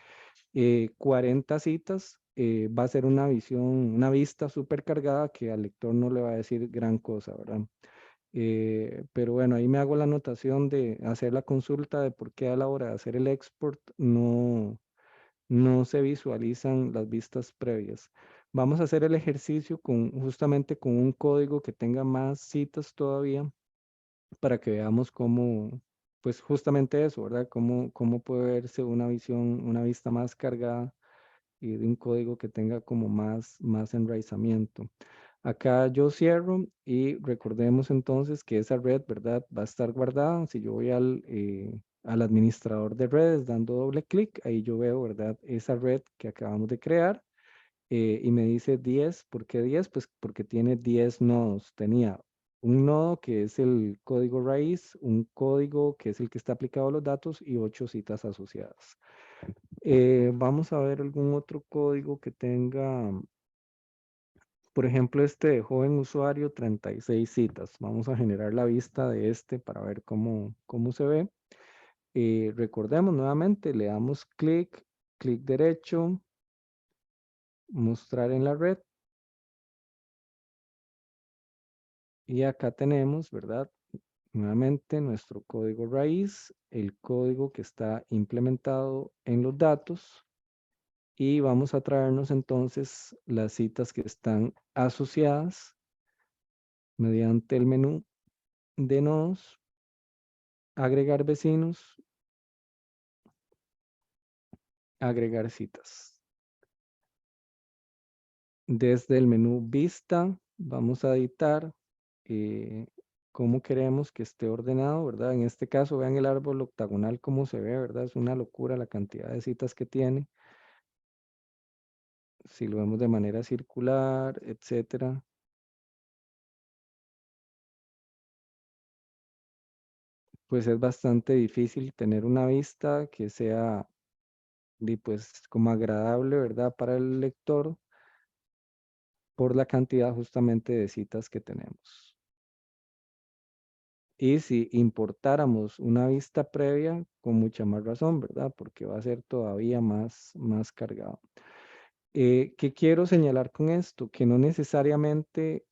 40 citas, va a ser una vista súper cargada que al lector no le va a decir gran cosa, ¿verdad? Pero bueno, ahí me hago la anotación de hacer la consulta de por qué a la hora de hacer el export no se visualizan las vistas previas. Vamos a hacer el ejercicio justamente con un código que tenga más citas todavía para que veamos cómo, pues justamente eso, ¿verdad? Cómo puede verse una vista más cargada y de un código que tenga como más enraizamiento. Acá yo cierro y recordemos entonces que esa red, ¿verdad? Va a estar guardada. Si yo voy al administrador de redes dando doble clic, ahí yo veo, ¿verdad? Esa red que acabamos de crear y me dice 10. ¿Por qué 10? Pues porque tiene 10 nodos. Tenía un nodo que es el código raíz, un código que es el que está aplicado a los datos y 8 citas asociadas. Vamos a ver algún otro código que tenga, por ejemplo, este de joven usuario, 36 citas. Vamos a generar la vista de este para ver cómo se ve. Recordemos nuevamente, le damos clic derecho, mostrar en la red. Y acá tenemos, ¿verdad? Nuevamente nuestro código raíz, el código que está implementado en los datos. Y vamos a traernos entonces las citas que están asociadas mediante el menú de nodos, agregar vecinos, agregar citas. Desde el menú vista vamos a editar cómo queremos que esté ordenado, ¿verdad? En este caso vean el árbol octagonal cómo se ve, ¿verdad? Es una locura la cantidad de citas que tiene. Si lo vemos de manera circular, etcétera. Pues es bastante difícil tener una vista que sea pues como agradable, ¿verdad? Para el lector por la cantidad justamente de citas que tenemos. Y si importáramos una vista previa, con mucha más razón, ¿verdad? Porque va a ser todavía más cargado. ¿Qué quiero señalar con esto? Que no necesariamente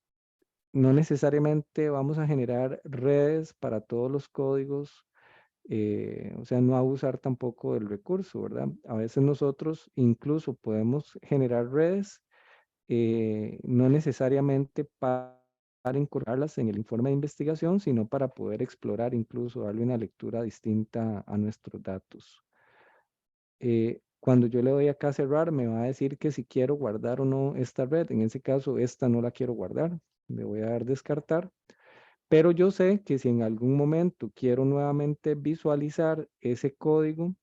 vamos a generar redes para todos los códigos, o sea, no abusar tampoco del recurso, ¿verdad? A veces nosotros incluso podemos generar redes, no necesariamente para incorporarlas en el informe de investigación, sino para poder explorar, incluso darle una lectura distinta a nuestros datos. Cuando yo le doy acá a cerrar, me va a decir que si quiero guardar o no esta red. En ese caso, esta no la quiero guardar. Le voy a dar descartar. Pero yo sé que si en algún momento quiero nuevamente visualizar ese código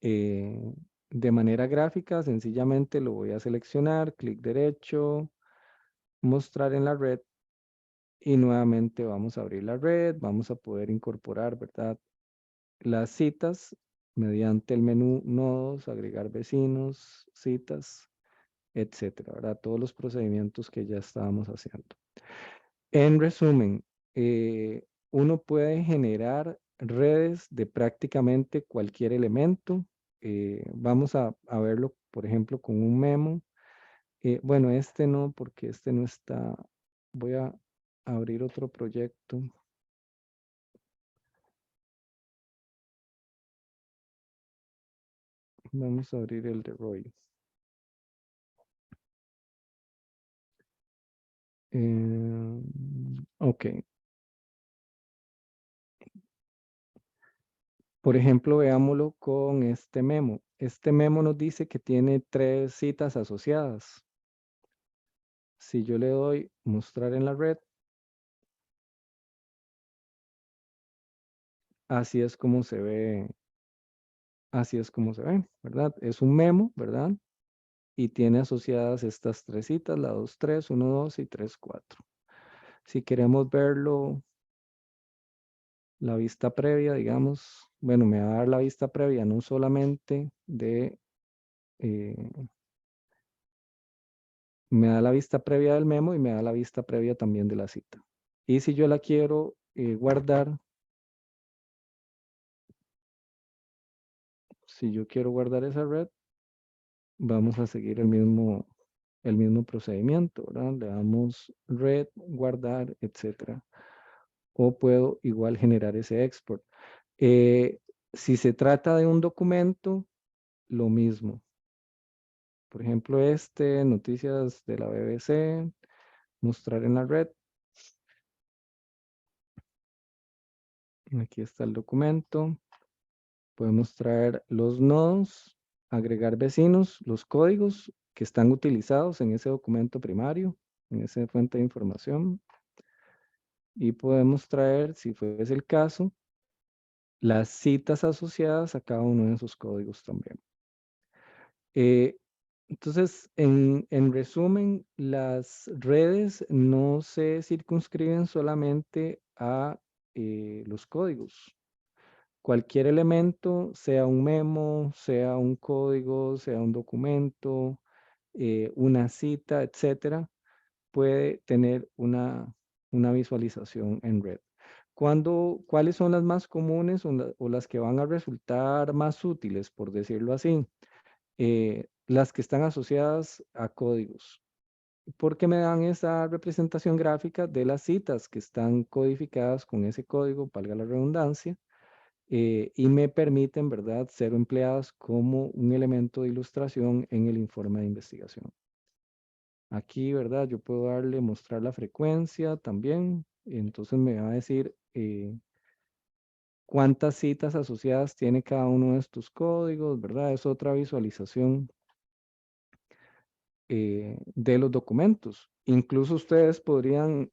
de manera gráfica, sencillamente lo voy a seleccionar, clic derecho, mostrar en la red y nuevamente vamos a abrir la red, vamos a poder incorporar, ¿verdad? Las citas mediante el menú nodos, agregar vecinos, citas, etcétera, ¿verdad? Todos los procedimientos que ya estábamos haciendo. En resumen, uno puede generar redes de prácticamente cualquier elemento. Vamos a verlo, por ejemplo, con un memo. Bueno, este no, porque este no está. Voy a abrir otro proyecto. Vamos a abrir el de Roy. Ok. Por ejemplo, veámoslo con este memo. Este memo nos dice que tiene 3 citas asociadas. Si yo le doy mostrar en la red, así es como se ve, ¿verdad? Es un memo, ¿verdad? Y tiene asociadas estas 3 citas, la 2, 3, 1, 2 y 3, 4. Si queremos verlo, la vista previa, digamos, bueno, me va a dar la vista previa no solamente me da la vista previa del memo y me da la vista previa también de la cita. Y si yo la quiero guardar, si yo quiero guardar esa red, vamos a seguir el mismo procedimiento, ¿verdad? Le damos red, guardar, etcétera. O puedo igual generar ese export. Si se trata de un documento, lo mismo. Por ejemplo, noticias de la BBC, mostrar en la red. Aquí está el documento. Podemos traer los nodos, agregar vecinos, los códigos que están utilizados en ese documento primario, en esa fuente de información. Y podemos traer, si fuese el caso, las citas asociadas a cada uno de esos códigos también. Entonces, en resumen, las redes no se circunscriben solamente a los códigos. Cualquier elemento, sea un memo, sea un código, sea un documento, una cita, etcétera, puede tener una visualización en red. ¿Cuáles son las más comunes o las que van a resultar más útiles, por decirlo así? Las que están asociadas a códigos, porque me dan esa representación gráfica de las citas que están codificadas con ese código, valga la redundancia, y me permiten, ¿verdad?, ser empleadas como un elemento de ilustración en el informe de investigación. Aquí, ¿verdad? Yo puedo mostrar la frecuencia también, entonces me va a decir cuántas citas asociadas tiene cada uno de estos códigos, ¿verdad? Es otra visualización de los documentos. Incluso ustedes podrían,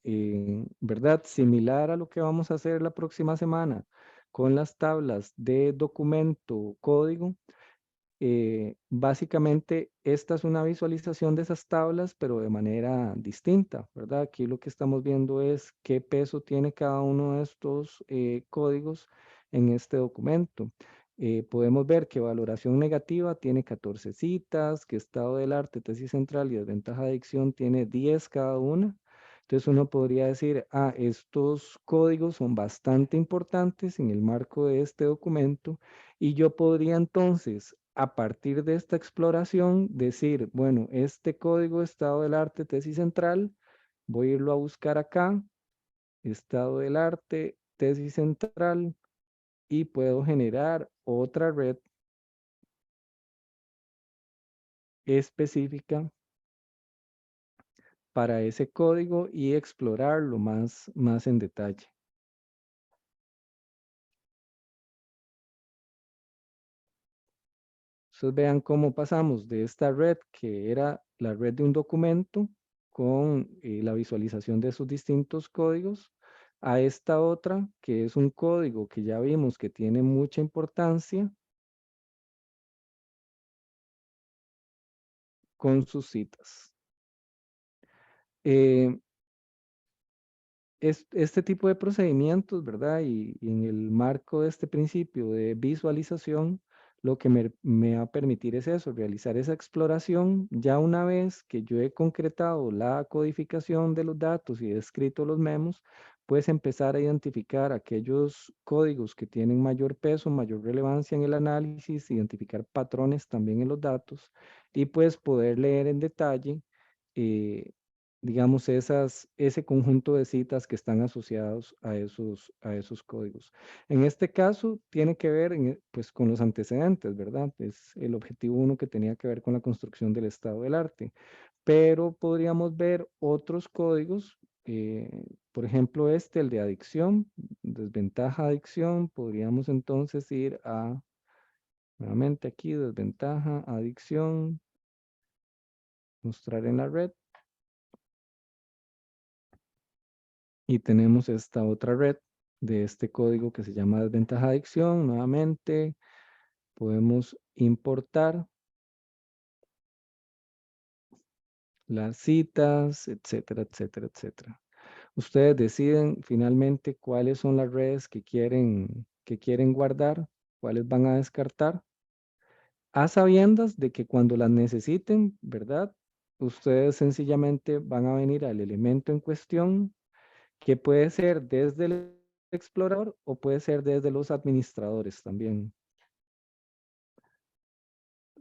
¿verdad? Similar a lo que vamos a hacer la próxima semana con las tablas de documento código. Básicamente, esta es una visualización de esas tablas, pero de manera distinta, ¿verdad? Aquí lo que estamos viendo es qué peso tiene cada uno de estos códigos en este documento. Podemos ver que valoración negativa tiene 14 citas, que estado del arte, tesis central y desventaja de adicción tiene 10 cada una. Entonces uno podría decir, estos códigos son bastante importantes en el marco de este documento y yo podría entonces, a partir de esta exploración, decir, bueno, este código estado del arte, tesis central, voy a irlo a buscar acá, estado del arte, tesis central, y puedo generar otra red específica para ese código y explorarlo más en detalle. Entonces vean cómo pasamos de esta red que era la red de un documento con la visualización de sus distintos códigos a esta otra que es un código que ya vimos que tiene mucha importancia con sus citas. Este tipo de procedimientos, ¿verdad? Y en el marco de este principio de visualización, lo que me va a permitir es eso, realizar esa exploración. Ya una vez que yo he concretado la codificación de los datos y he escrito los memos, pues empezar a identificar aquellos códigos que tienen mayor peso, mayor relevancia en el análisis, identificar patrones también en los datos y pues poder leer en detalle digamos, ese conjunto de citas que están asociados a esos códigos. En este caso, tiene que ver pues, con los antecedentes, ¿verdad? Es el objetivo 1 que tenía que ver con la construcción del estado del arte. Pero podríamos ver otros códigos, por ejemplo, el de adicción, desventaja adicción, podríamos entonces ir nuevamente aquí, desventaja, adicción, mostrar en la red. Y tenemos esta otra red de este código que se llama desventaja de adicción. Nuevamente podemos importar las citas, etcétera, etcétera, etcétera. Ustedes deciden finalmente cuáles son las redes que quieren guardar, cuáles van a descartar, a sabiendas de que cuando las necesiten, ¿verdad? Ustedes sencillamente van a venir al elemento en cuestión, que puede ser desde el explorador o puede ser desde los administradores también.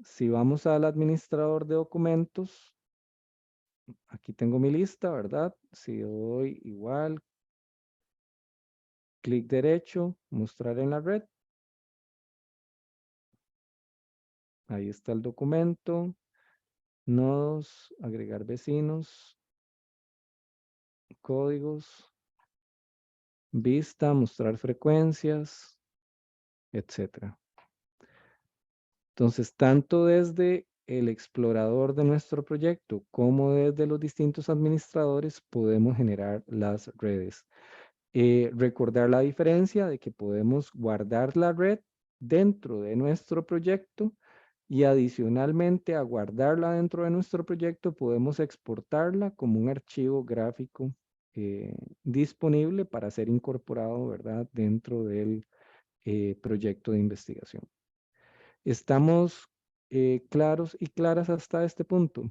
Si vamos al administrador de documentos, aquí tengo mi lista, ¿verdad? Si doy igual, clic derecho, mostrar en la red. Ahí está el documento, nodos, agregar vecinos, códigos, vista, mostrar frecuencias, etcétera. Entonces, tanto desde el explorador de nuestro proyecto como desde los distintos administradores podemos generar las redes. Recordar la diferencia de que podemos guardar la red dentro de nuestro proyecto y adicionalmente a guardarla dentro de nuestro proyecto podemos exportarla como un archivo gráfico disponible para ser incorporado, ¿verdad?, dentro del proyecto de investigación. ¿Estamos claros y claras hasta este punto?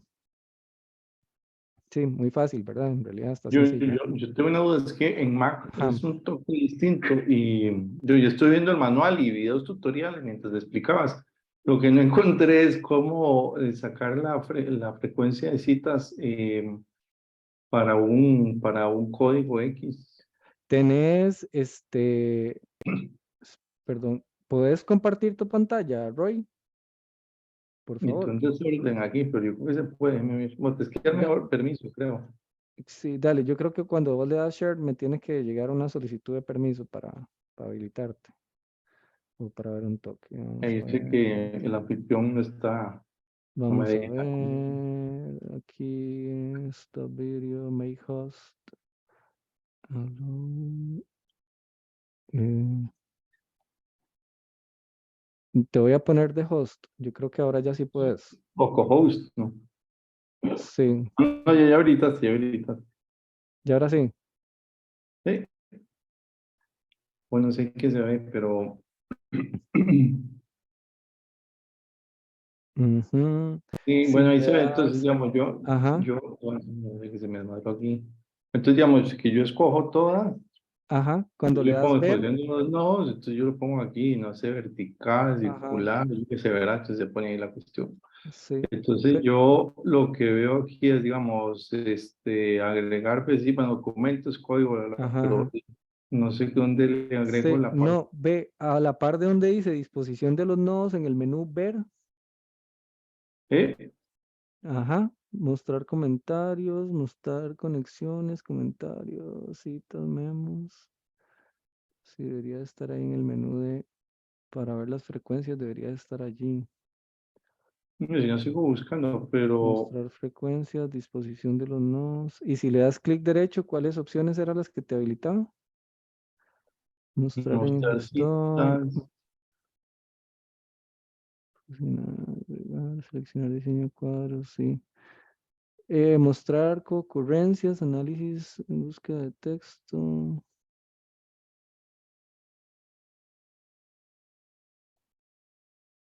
Sí, muy fácil, ¿verdad? En realidad está sencillo. Yo tengo una duda, es que en Mac Ajá. es un toque distinto y yo ya estoy viendo el manual y videos tutoriales mientras explicabas. Lo que no encontré es cómo sacar la frecuencia de citas para un código X. Tenés, perdón, ¿puedes compartir tu pantalla, Roy? Por Y favor. entonces orden aquí, pero yo creo que se puede. Bueno, es que es Da- mejor permiso, creo. sí, dale, yo creo que cuando vos le das share me tiene que llegar una solicitud de permiso para habilitarte o para ver un toque. Vamos Ahí a dice ver, que el anfitrión no está, no me vamos a deja. ver, aquí está video, make host. Aló, eh, te voy a poner de host, yo creo que ahora ya sí puedes. O co-host, ¿no? Sí, No, ya ahorita, sí, ahorita. y ahora sí. Sí, bueno, sé que se ve, pero Ujú. sí, Si bueno, ahí le se ve. Entonces, das, digamos, ajá, bueno, no sé que se me desmadró aquí. Entonces, digamos, que yo escojo todas, ajá, yo cuando le le das pongo ver, exposición de los nodos, entonces yo lo pongo aquí, no sé, vertical, ajá, circular, yo que se verá, entonces se pone ahí la cuestión. sí, Entonces, yo lo que veo aquí es, digamos, agregar, pues sí, bueno, documentos, código, ajá, pero ajá. no sé dónde le agrego Sí, la parte. no, ve a la par de donde dice disposición de los nodos en el menú ver, ¿Eh? ajá, mostrar comentarios, mostrar conexiones, comentarios, citas, memos. Sí, debería de estar ahí en el menú de, para ver las frecuencias, debería de estar allí. No sé, yo sigo buscando, pero Mostrar frecuencias, disposición de los nodos. Y si le das clic derecho, ¿cuáles opciones eran las que te habilitaban? Mostrar en el mostrar gestor, citas. seleccionar diseño de cuadros, sí. Mostrar concurrencias, análisis en búsqueda de texto.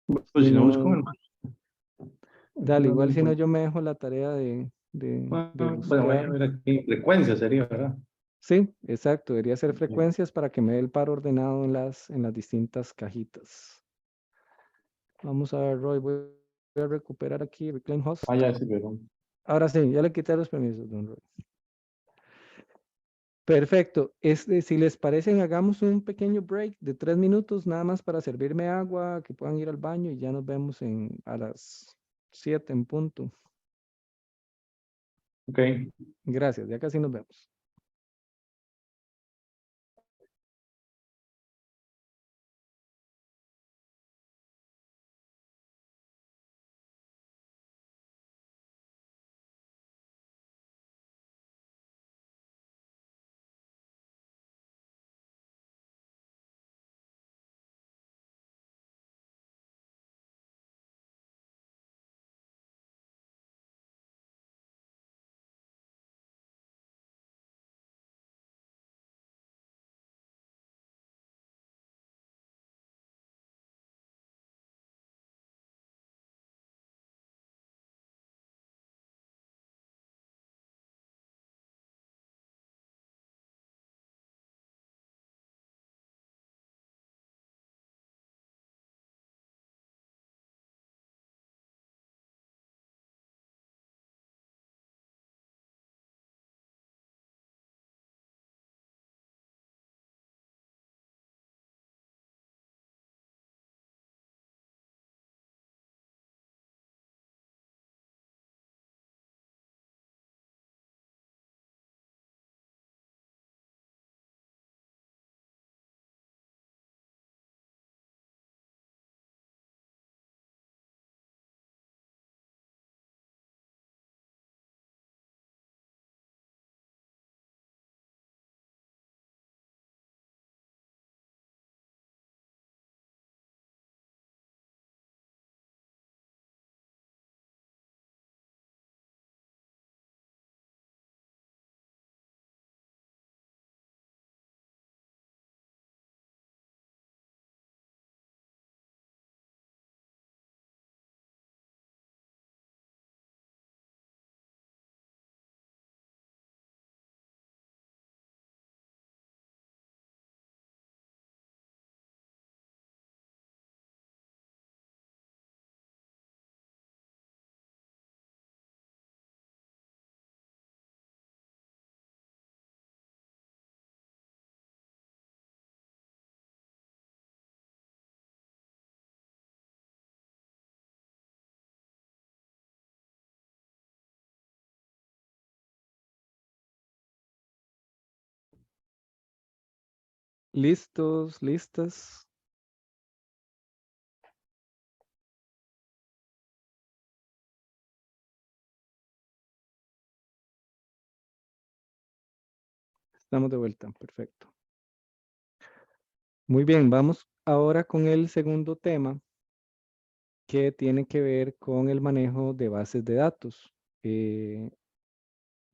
Pues Si si no busco en no, el aquí dale, no lo igual si no encuentro. yo me dejo la tarea de Bueno, voy a buscar. ver aquí. Frecuencia sería, ¿verdad? Sí, exacto, debería ser frecuencias para que me dé el par ordenado en las distintas cajitas. Vamos a ver, Roy, voy a recuperar aquí Reclaim Host. Ah, ya sí, pero. Ahora sí, ya le quité los permisos, don Roy. Perfecto. Si les parecen, hagamos un pequeño break de 3 minutos, nada más para servirme agua, que puedan ir al baño y ya nos vemos a las 7 en punto. Ok. Gracias, ya casi nos vemos. ¿Listos? ¿Listas? Estamos de vuelta, perfecto. Muy bien, vamos ahora con el segundo tema que tiene que ver con el manejo de bases de datos.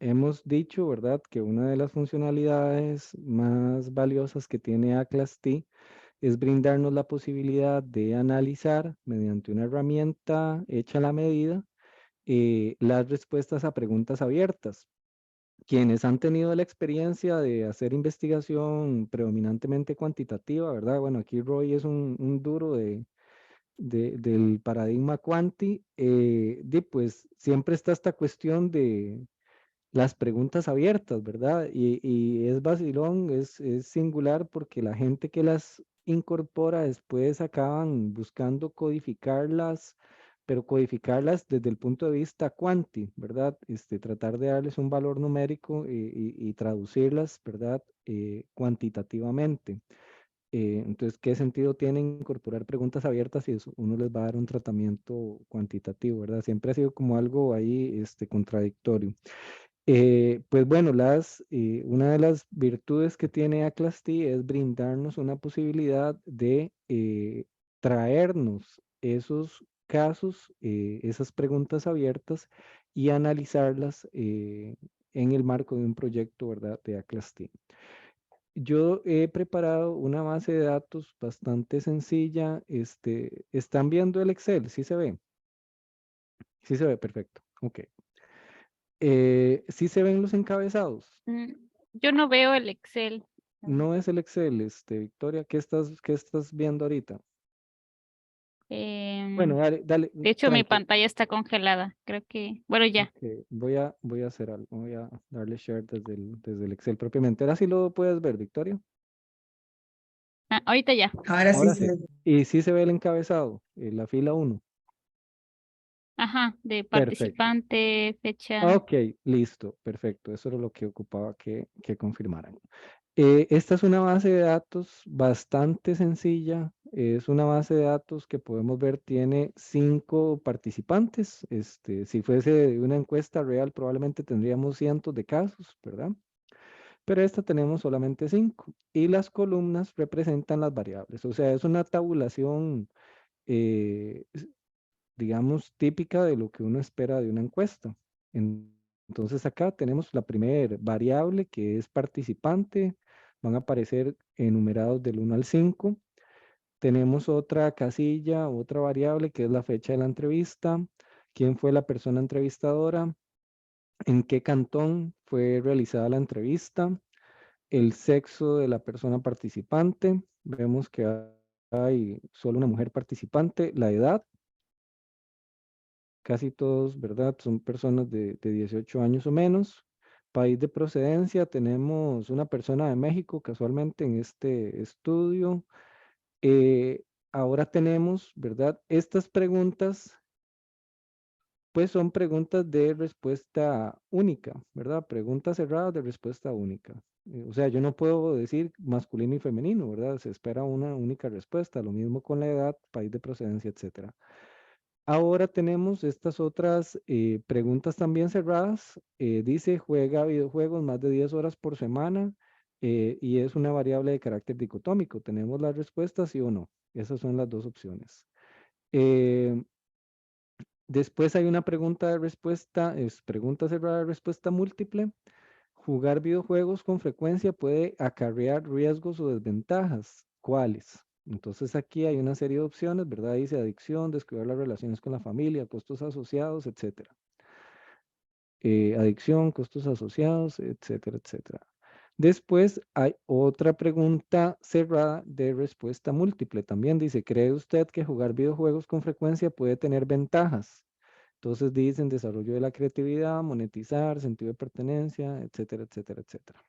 Hemos dicho, ¿verdad?, que una de las funcionalidades más valiosas que tiene Atlas T es brindarnos la posibilidad de analizar mediante una herramienta hecha a la medida las respuestas a preguntas abiertas. Quienes han tenido la experiencia de hacer investigación predominantemente cuantitativa, ¿verdad? Bueno, aquí Roy es un duro del paradigma cuanti, pues siempre está esta cuestión de las preguntas abiertas, ¿verdad? Y es vacilón, es singular porque la gente que las incorpora después acaban buscando codificarlas, pero codificarlas desde el punto de vista cuanti, ¿verdad? Tratar de darles un valor numérico y traducirlas, ¿verdad? Cuantitativamente. Entonces, ¿qué sentido tiene incorporar preguntas abiertas si uno les va a dar un tratamiento cuantitativo, ¿verdad? Siempre ha sido como algo ahí contradictorio. Pues bueno, una de las virtudes que tiene Atlas T es brindarnos una posibilidad de traernos esos casos, esas preguntas abiertas y analizarlas en el marco de un proyecto, ¿verdad?, de Atlas T. Yo he preparado una base de datos bastante sencilla. ¿Están viendo el Excel? ¿Sí se ve? Sí se ve, perfecto. Ok. ¿Sí se ven los encabezados? Yo no veo el Excel. No es el Excel, Victoria. ¿Qué estás viendo ahorita? Bueno, dale, De hecho, mi pantalla está congelada. Creo que, bueno, ya. Ok, voy a hacer algo. Voy a darle share desde el Excel propiamente. Ahora sí lo puedes ver, Victoria. Ah, ahorita ya. Ahora sí Ahora se sí. Y sí se ve el encabezado, la fila 1. Ajá, de Perfecto. participante, fecha. Ok, listo, perfecto. Eso era lo que ocupaba que confirmaran. Esta es una base de datos bastante sencilla. Es una base de datos que podemos ver tiene 5 participantes. Si fuese una encuesta real, probablemente tendríamos cientos de casos, ¿verdad? Pero esta tenemos solamente 5. Y las columnas representan las variables. O sea, es una tabulación, eh, digamos, típica de lo que uno espera de una encuesta. Entonces acá tenemos la primera variable que es participante, van a aparecer enumerados del 1 al 5. Tenemos otra casilla, otra variable que es la fecha de la entrevista, quién fue la persona entrevistadora, en qué cantón fue realizada la entrevista, el sexo de la persona participante, vemos que hay solo una mujer participante, la edad, casi todos, ¿verdad? Son personas de 18 años o menos. País de procedencia, tenemos una persona de México casualmente en este estudio. Eh, Ahora tenemos, ¿verdad? Estas preguntas, pues son preguntas de respuesta única, ¿verdad? Preguntas cerradas de respuesta única. O sea, yo no puedo decir masculino y femenino, ¿verdad? Se espera una única respuesta. Lo mismo con la edad, país de procedencia, etcétera. Ahora tenemos estas otras preguntas también cerradas. Dice, juega videojuegos más de 10 horas por semana y es una variable de carácter dicotómico. Tenemos las respuestas sí o no. Esas son las dos opciones. Después hay una pregunta de respuesta, es pregunta cerrada de respuesta múltiple. Jugar videojuegos con frecuencia puede acarrear riesgos o desventajas. ¿Cuáles? Entonces aquí hay una serie de opciones, ¿verdad? Dice adicción, descuidar las relaciones con la familia, costos asociados, etcétera. Adicción, costos asociados, etcétera, etcétera. Después hay otra pregunta cerrada de respuesta múltiple. También dice, ¿cree usted que jugar videojuegos con frecuencia puede tener ventajas? Entonces dicen desarrollo de la creatividad, monetizar, sentido de pertenencia, etcétera, etcétera, etcétera.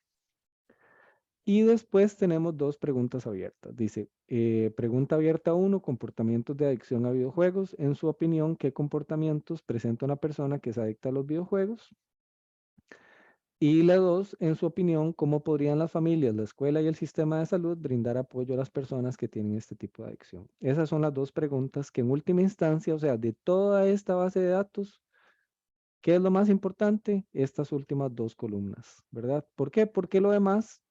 Y después tenemos dos preguntas abiertas. Dice, pregunta abierta 1, comportamientos de adicción a videojuegos. En su opinión, ¿qué comportamientos presenta una persona que es adicta a los videojuegos? Y la 2, en su opinión, ¿cómo podrían las familias, la escuela y el sistema de salud brindar apoyo a las personas que tienen este tipo de adicción? Esas son las 2 preguntas que en última instancia, o sea, de toda esta base de datos, ¿qué es lo más importante? Estas últimas 2 columnas, ¿verdad? ¿Por qué? Porque lo demás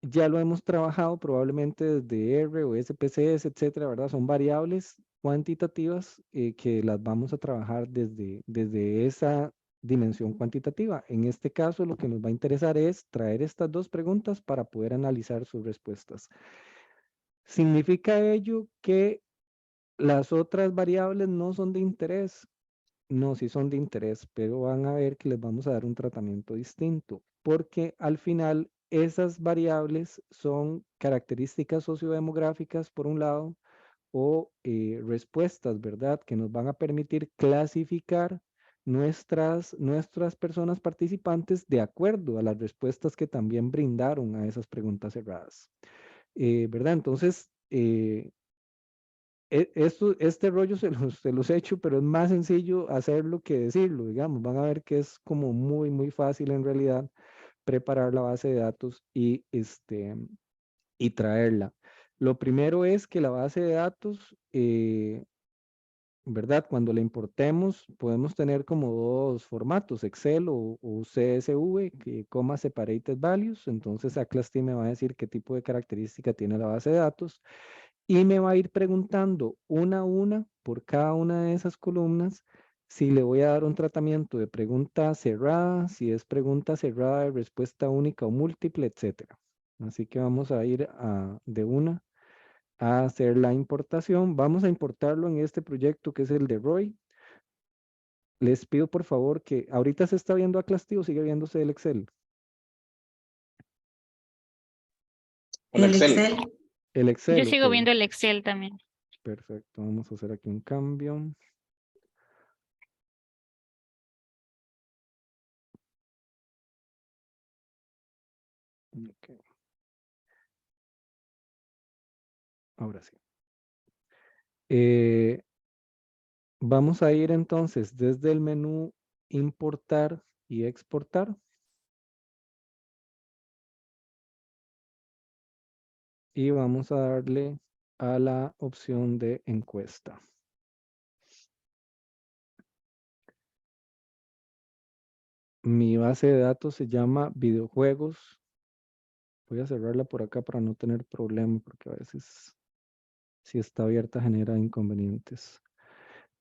ya lo hemos trabajado probablemente desde R o SPSS, etcétera, ¿verdad? Son variables cuantitativas que las vamos a trabajar desde esa dimensión cuantitativa. En este caso, lo que nos va a interesar es traer estas 2 preguntas para poder analizar sus respuestas. ¿Significa ello que las otras variables no son de interés? No, sí son de interés, pero van a ver que les vamos a dar un tratamiento distinto, porque al final esas variables son características sociodemográficas, por un lado, o respuestas, ¿verdad? Que nos van a permitir clasificar nuestras personas participantes de acuerdo a las respuestas que también brindaron a esas preguntas cerradas. ¿Verdad? Entonces, este rollo se los he hecho, pero es más sencillo hacerlo que decirlo, digamos. Van a ver que es como muy, muy fácil en realidad preparar la base de datos y traerla. Lo primero es que la base de datos, ¿verdad? Cuando la importemos, podemos tener como 2 formatos, Excel o CSV, que coma separated values. Entonces, ACLAS-T me va a decir qué tipo de característica tiene la base de datos y me va a ir preguntando una a una por cada una de esas columnas si le voy a dar un tratamiento de pregunta cerrada, si es pregunta cerrada de respuesta única o múltiple, etcétera. Así que vamos a ir de una a hacer la importación. Vamos a importarlo en este proyecto que es el de Roy. Les pido por favor que ahorita se está viendo ACLAS-T o sigue viéndose el Excel. El El Excel. Excel. El Yo Excel, ok. sigo viendo el Excel también. Perfecto, vamos a hacer aquí un cambio. Ok. Ahora sí. Vamos a ir entonces desde el menú importar y exportar. Y vamos a darle a la opción de encuesta. Mi base de datos se llama videojuegos. Voy a cerrarla por acá para no tener problema porque a veces si está abierta genera inconvenientes.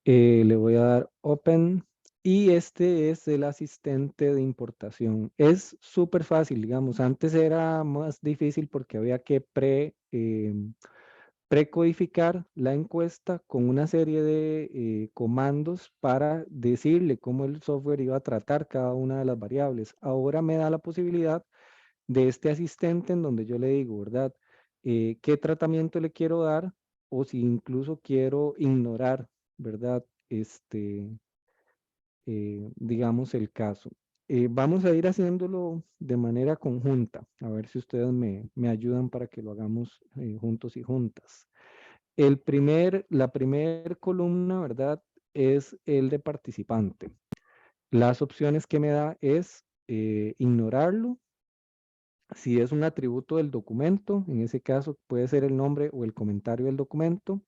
Le voy a dar Open y este es el asistente de importación. Es súper fácil, digamos. Antes era más difícil porque había que precodificar la encuesta con una serie de comandos para decirle cómo el software iba a tratar cada una de las variables. Ahora me da la posibilidad de este asistente en donde yo le digo, ¿verdad? ¿Qué tratamiento le quiero dar? O si incluso quiero ignorar, ¿verdad? Digamos el caso. Vamos a ir haciéndolo de manera conjunta, a ver si ustedes me ayudan para que lo hagamos juntos y juntas. La primera columna, ¿verdad? Es el de participante. Las opciones que me da es ignorarlo. Si es un atributo del documento, en ese caso puede ser el nombre o el comentario del documento.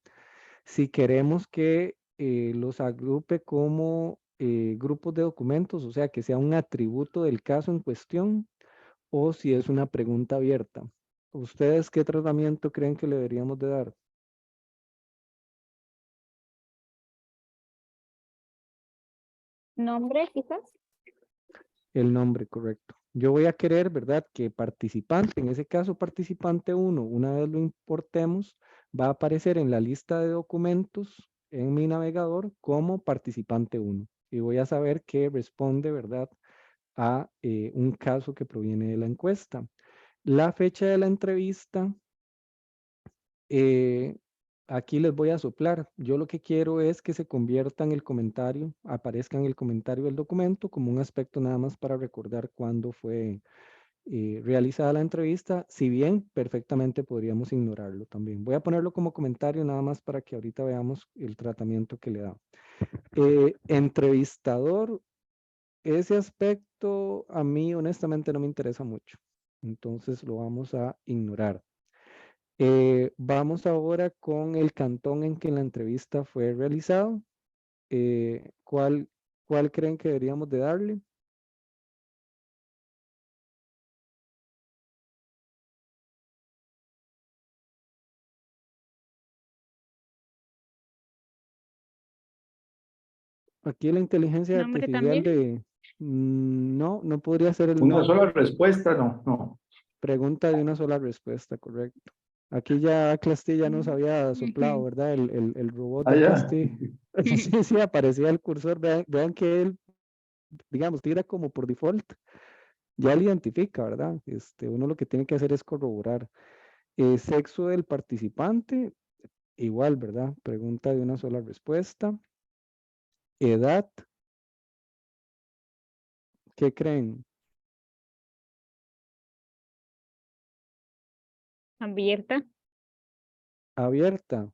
Si queremos que los agrupe como grupos de documentos, o sea, que sea un atributo del caso en cuestión, o si es una pregunta abierta. ¿Ustedes qué tratamiento creen que le deberíamos de dar? ¿Nombre, quizás? El nombre, correcto. Yo voy a querer, ¿verdad? Que participante, en ese caso participante 1, una vez lo importemos, va a aparecer en la lista de documentos en mi navegador como participante 1. Y voy a saber que responde, ¿verdad? A un caso que proviene de la encuesta. La fecha de la entrevista, eh, aquí les voy a soplar. Yo lo que quiero es que se convierta en el comentario, aparezca en el comentario del documento como un aspecto nada más para recordar cuándo fue realizada la entrevista, si bien perfectamente podríamos ignorarlo también. Voy a ponerlo como comentario nada más para que ahorita veamos el tratamiento que le da. Entrevistador ese aspecto a mí honestamente no me interesa mucho. Entonces lo vamos a ignorar. Vamos ahora con el cantón en que la entrevista fue realizado. ¿Cuál creen que deberíamos de darle? Aquí la inteligencia ¿Nombre artificial también? no podría ser el Una sola nombre. respuesta, no. Pregunta de una sola respuesta, correcto. Aquí ya Clasti ya nos había soplado, Ujú. ¿verdad? El robot Ah, de ya. Clasti. Sí, sí, aparecía el cursor. Vean que él, digamos, tira como por default. Ya lo identifica, ¿verdad? Uno lo que tiene que hacer es corroborar. Sexo del participante, igual, ¿verdad? Pregunta de una sola respuesta. Edad, ¿qué creen? Abierta. Abierta.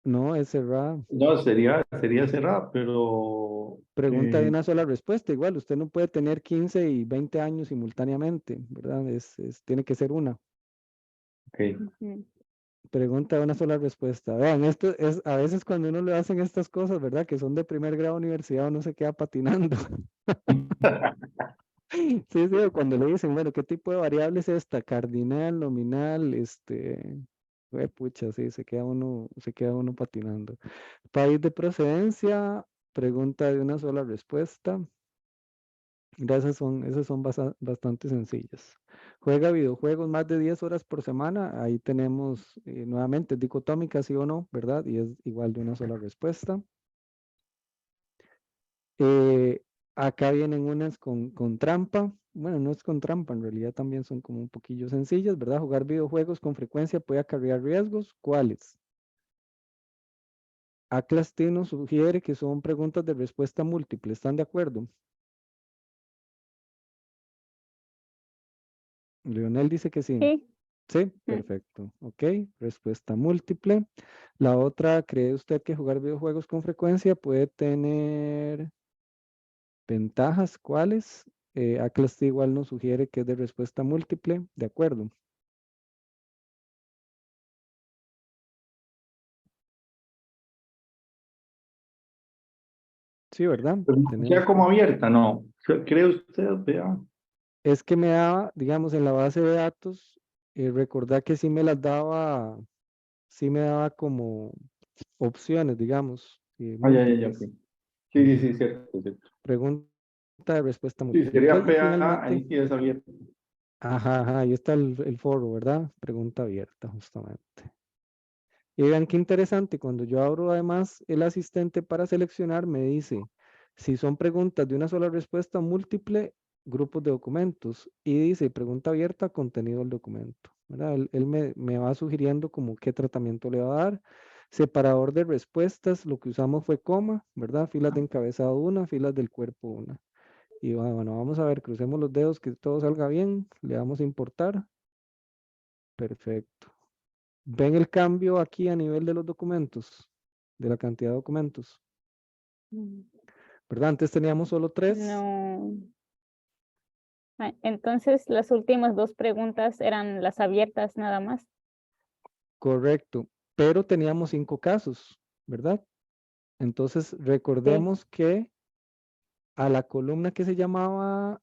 No, es cerrada. No, sería cerrada, pero Pregunta de una sola respuesta. Igual, usted no puede tener 15 y 20 años simultáneamente, ¿verdad? Tiene que ser una. ok. Ujú. Pregunta de una sola respuesta. Vean, esto es a veces cuando uno le hacen estas cosas, ¿verdad? Que son de primer grado de universidad, uno se queda patinando. Sí, sí, o cuando le dicen, bueno, ¿qué tipo de variable es esta? Cardinal, nominal, pucha, sí, se queda uno patinando. País de procedencia, pregunta de una sola respuesta. Mira, esas son bastante sencillas. Juega videojuegos más de 10 horas por semana. Ahí tenemos nuevamente dicotómica, sí o no, ¿verdad? Y es igual de una sola respuesta. Eh, Acá vienen unas con trampa. Bueno, no es con trampa, en realidad también son como un poquillo sencillas, ¿verdad? Jugar videojuegos con frecuencia puede acarrear riesgos. ¿Cuáles? Aclastino sugiere que son preguntas de respuesta múltiple. ¿Están de acuerdo? Leonel dice que sí. Sí. Sí, Mm. perfecto. Ok, respuesta múltiple. La otra, ¿cree usted que jugar videojuegos con frecuencia puede tener ventajas? ¿Cuáles? Atlas igual nos sugiere que es de respuesta múltiple. De acuerdo. Sí, ¿verdad? Pero ya Tenemos. como abierta, no. ¿Cree usted? Vea. Es que me daba, digamos, en la base de datos, recordar que sí me daba como opciones, digamos, Ah, ya, ok. múltiples. Sí, cierto. Pregunta de respuesta Sí, múltiple. Ok, sería y PA, finalmente. ahí sí es abierta. Ajá, ahí está el foro, ¿verdad? Pregunta abierta, justamente. Y vean qué interesante, cuando yo abro además el asistente para seleccionar, me dice, si son preguntas de una sola respuesta múltiple, grupos de documentos. Y dice, pregunta abierta, contenido del documento. ¿Verdad? Él me va sugiriendo como qué tratamiento le va a dar. Separador de respuestas, lo que usamos fue coma, ¿verdad? Filas de encabezado una, filas del cuerpo una. Y bueno, vamos a ver, crucemos los dedos que todo salga bien, le damos a importar. Perfecto. ¿Ven el cambio aquí a nivel de los documentos? De la cantidad de documentos. Mm. ¿Verdad? Antes teníamos solo 3. No. Entonces, las últimas dos preguntas eran las abiertas nada más. Correcto. Pero teníamos 5 casos, ¿verdad? Entonces, Sí. recordemos que a la columna que se llamaba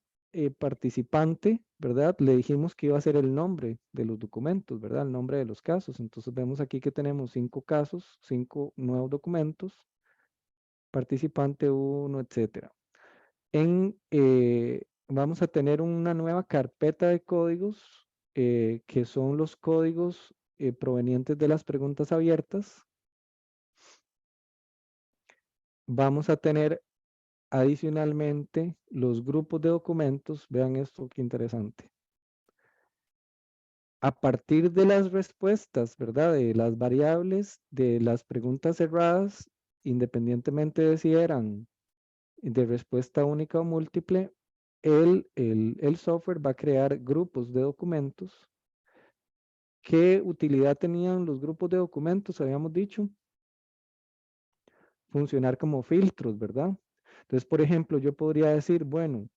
participante, ¿verdad? Le dijimos que iba a ser el nombre de los documentos, ¿verdad? El nombre de los casos. Entonces, vemos aquí que tenemos 5 casos, 5 nuevos documentos, participante 1, etcétera. Vamos a tener una nueva carpeta de códigos que son los códigos provenientes de las preguntas abiertas. Vamos a tener adicionalmente los grupos de documentos. Vean esto, qué interesante. A partir de las respuestas, ¿verdad? De las variables de las preguntas cerradas, independientemente de si eran de respuesta única o múltiple, el software va a crear grupos de documentos. ¿Qué utilidad tenían los grupos de documentos? Habíamos dicho. Funcionar como filtros, ¿verdad? Entonces, por ejemplo, yo podría decir, bueno,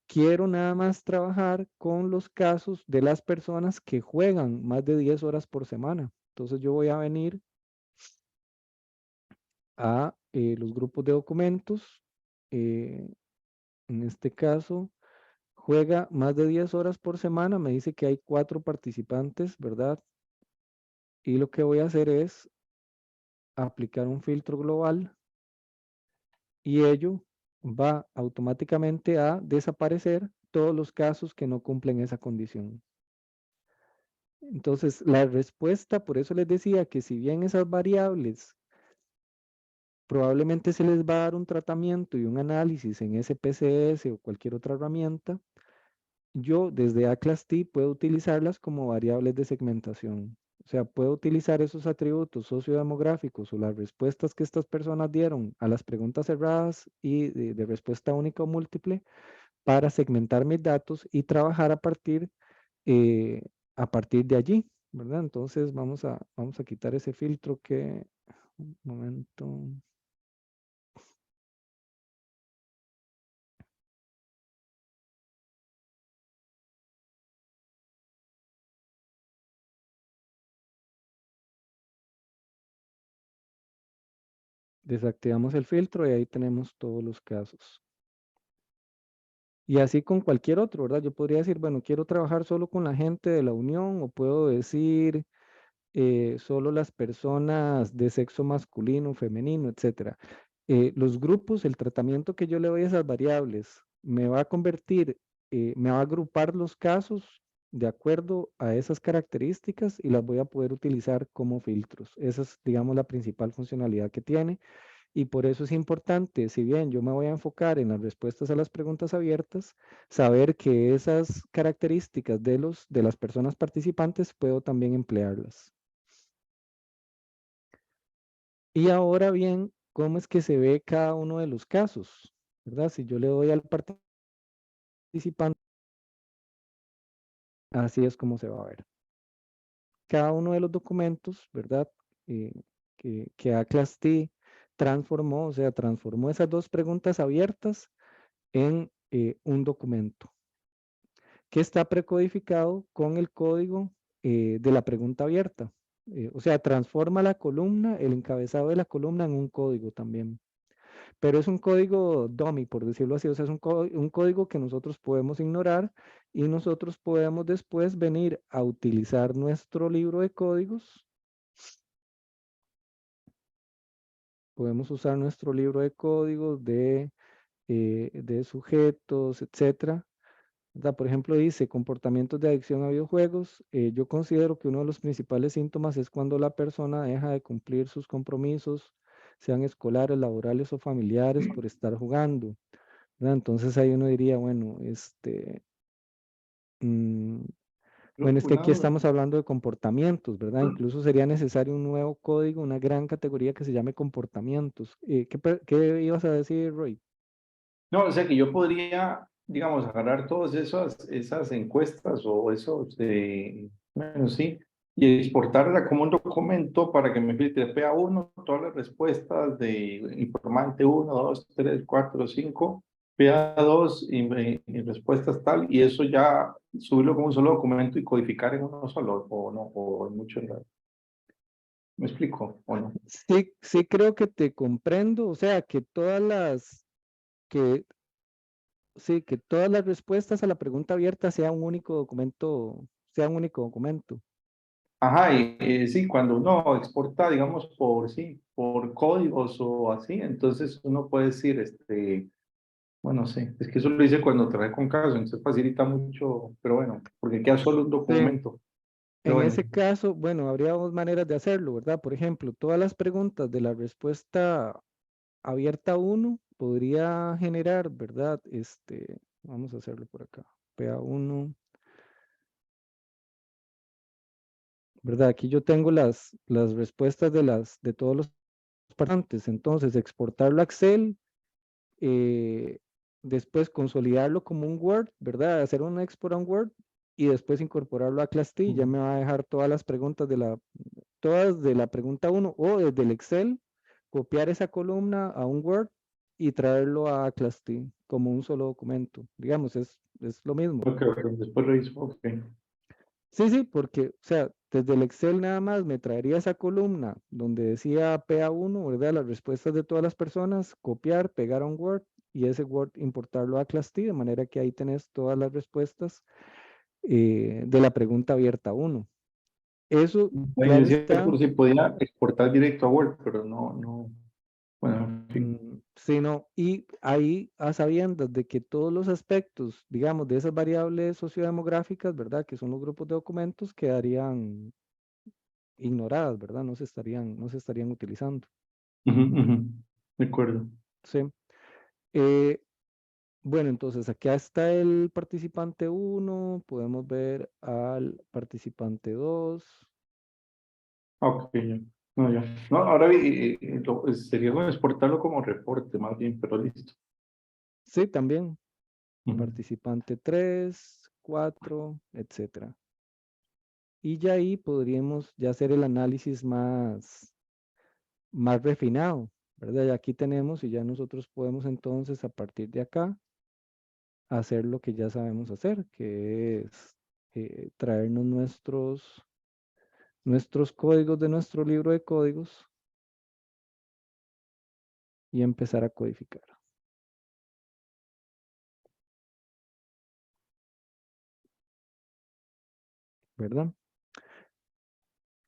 quiero nada más trabajar con los casos de las personas que juegan más de 10 horas por semana. Entonces yo voy a venir a los grupos de documentos. En este caso, juega más de 10 horas por semana. Me dice que hay 4 participantes, ¿verdad? Y lo que voy a hacer es aplicar un filtro global y ello va automáticamente a desaparecer todos los casos que no cumplen esa condición. Entonces, la respuesta, por eso les decía que si bien esas variables probablemente se les va a dar un tratamiento y un análisis en SPSS o cualquier otra herramienta, yo desde A-Class-T puedo utilizarlas como variables de segmentación. O sea, puedo utilizar esos atributos sociodemográficos o las respuestas que estas personas dieron a las preguntas cerradas y de respuesta única o múltiple para segmentar mis datos y trabajar a partir de allí, ¿verdad? Entonces vamos a quitar ese filtro que, un momento. Desactivamos el filtro y ahí tenemos todos los casos. Y así con cualquier otro, ¿verdad? Yo podría decir, bueno, quiero trabajar solo con la gente de la unión o puedo decir solo las personas de sexo masculino, femenino, etcétera. Los grupos, el tratamiento que yo le doy a esas variables me va a convertir, me va a agrupar los casos de acuerdo a esas características y las voy a poder utilizar como filtros. Esa es, digamos, la principal funcionalidad que tiene. Y por eso es importante, si bien yo me voy a enfocar en las respuestas a las preguntas abiertas, saber que esas características de las personas participantes puedo también emplearlas. Y ahora bien, ¿cómo es que se ve cada uno de los casos? ¿Verdad? Si yo le doy al participante, así es como se va a ver. Cada uno de los documentos, ¿verdad? Que A-Class-T transformó, o sea, transformó esas 2 preguntas abiertas en un documento que está precodificado con el código de la pregunta abierta. O sea, transforma la columna, el encabezado de la columna en un código también. Pero es un código dummy, por decirlo así. O sea, es un código que nosotros podemos ignorar y nosotros podemos después venir a utilizar nuestro libro de códigos. Podemos usar nuestro libro de códigos de sujetos, etcétera. Por ejemplo, dice comportamientos de adicción a videojuegos. Yo considero que uno de los principales síntomas es cuando la persona deja de cumplir sus compromisos, sean escolares, laborales o familiares, por estar jugando, ¿verdad? Entonces ahí uno diría, bueno, bueno, es que Una aquí duda. estamos hablando de comportamientos, ¿verdad? Incluso sería necesario un nuevo código, una gran categoría que se llame comportamientos. ¿Qué ibas a decir, Roy? No, o sea que yo podría, digamos, agarrar todas esas encuestas o esos, bueno, sí, y exportarla como un documento para que me filtre PA1, todas las respuestas de informante 1, 2, 3, 4, 5, PA2 y respuestas tal, y eso ya subirlo como un solo documento y codificar en uno solo, o no, o en muchos lados. ¿Me explico o no? Sí, sí creo que te comprendo, o sea, que sí, que todas las respuestas a la pregunta abierta sea un único documento, sea un único documento. Ajá, y sí, cuando uno exporta, digamos, sí, por códigos o así, entonces uno puede decir, bueno, sí, es que eso lo hice cuando trabajé con casos, entonces facilita mucho, pero bueno, porque queda solo un Sí, documento, pero en bueno. ese caso, bueno, habría 2 maneras de hacerlo, ¿verdad? Por ejemplo, todas las preguntas de la respuesta abierta 1 podría generar, ¿verdad? Vamos a hacerlo por acá. PA1, ¿verdad? Aquí yo tengo las respuestas de todos los participantes. Entonces, exportarlo a Excel, después consolidarlo como un Word, ¿verdad? Hacer un export a un Word y después incorporarlo a Class-T. Ya me va a dejar todas las preguntas todas de la pregunta 1 o desde el Excel, copiar esa columna a un Word y traerlo a Clasti como un solo documento. Digamos, es lo mismo. Ok, después reviso. Ok. Sí, sí, porque, o sea, desde el Excel nada más me traería esa columna donde decía PA1, ¿verdad? Las respuestas de todas las personas, copiar, pegar a un Word y ese Word importarlo a Clasti, de manera que ahí tenés todas las respuestas de la pregunta abierta 1. Eso, Ahí claro decía está. por si podía exportar directo a Word, pero no. Bueno, en fin. Sí, no, y ahí a sabiendas de que todos los aspectos, digamos, de esas variables sociodemográficas, ¿verdad? Que son los grupos de documentos, quedarían ignoradas, ¿verdad? No se estarían utilizando. Ujú, ujú. De acuerdo. Sí. Eh, bueno, entonces acá está el participante 1, podemos ver al participante 2. Ok, ya. No, ya. No, ahora sería bueno exportarlo como reporte más bien, pero listo. Sí, también. Ujú. Participante 3, 4, etcétera. Y ya ahí podríamos ya hacer el análisis más refinado, ¿verdad? Y aquí tenemos y ya nosotros podemos entonces a partir de acá hacer lo que ya sabemos hacer, que es traernos nuestros códigos de nuestro libro de códigos y empezar a codificar, ¿verdad?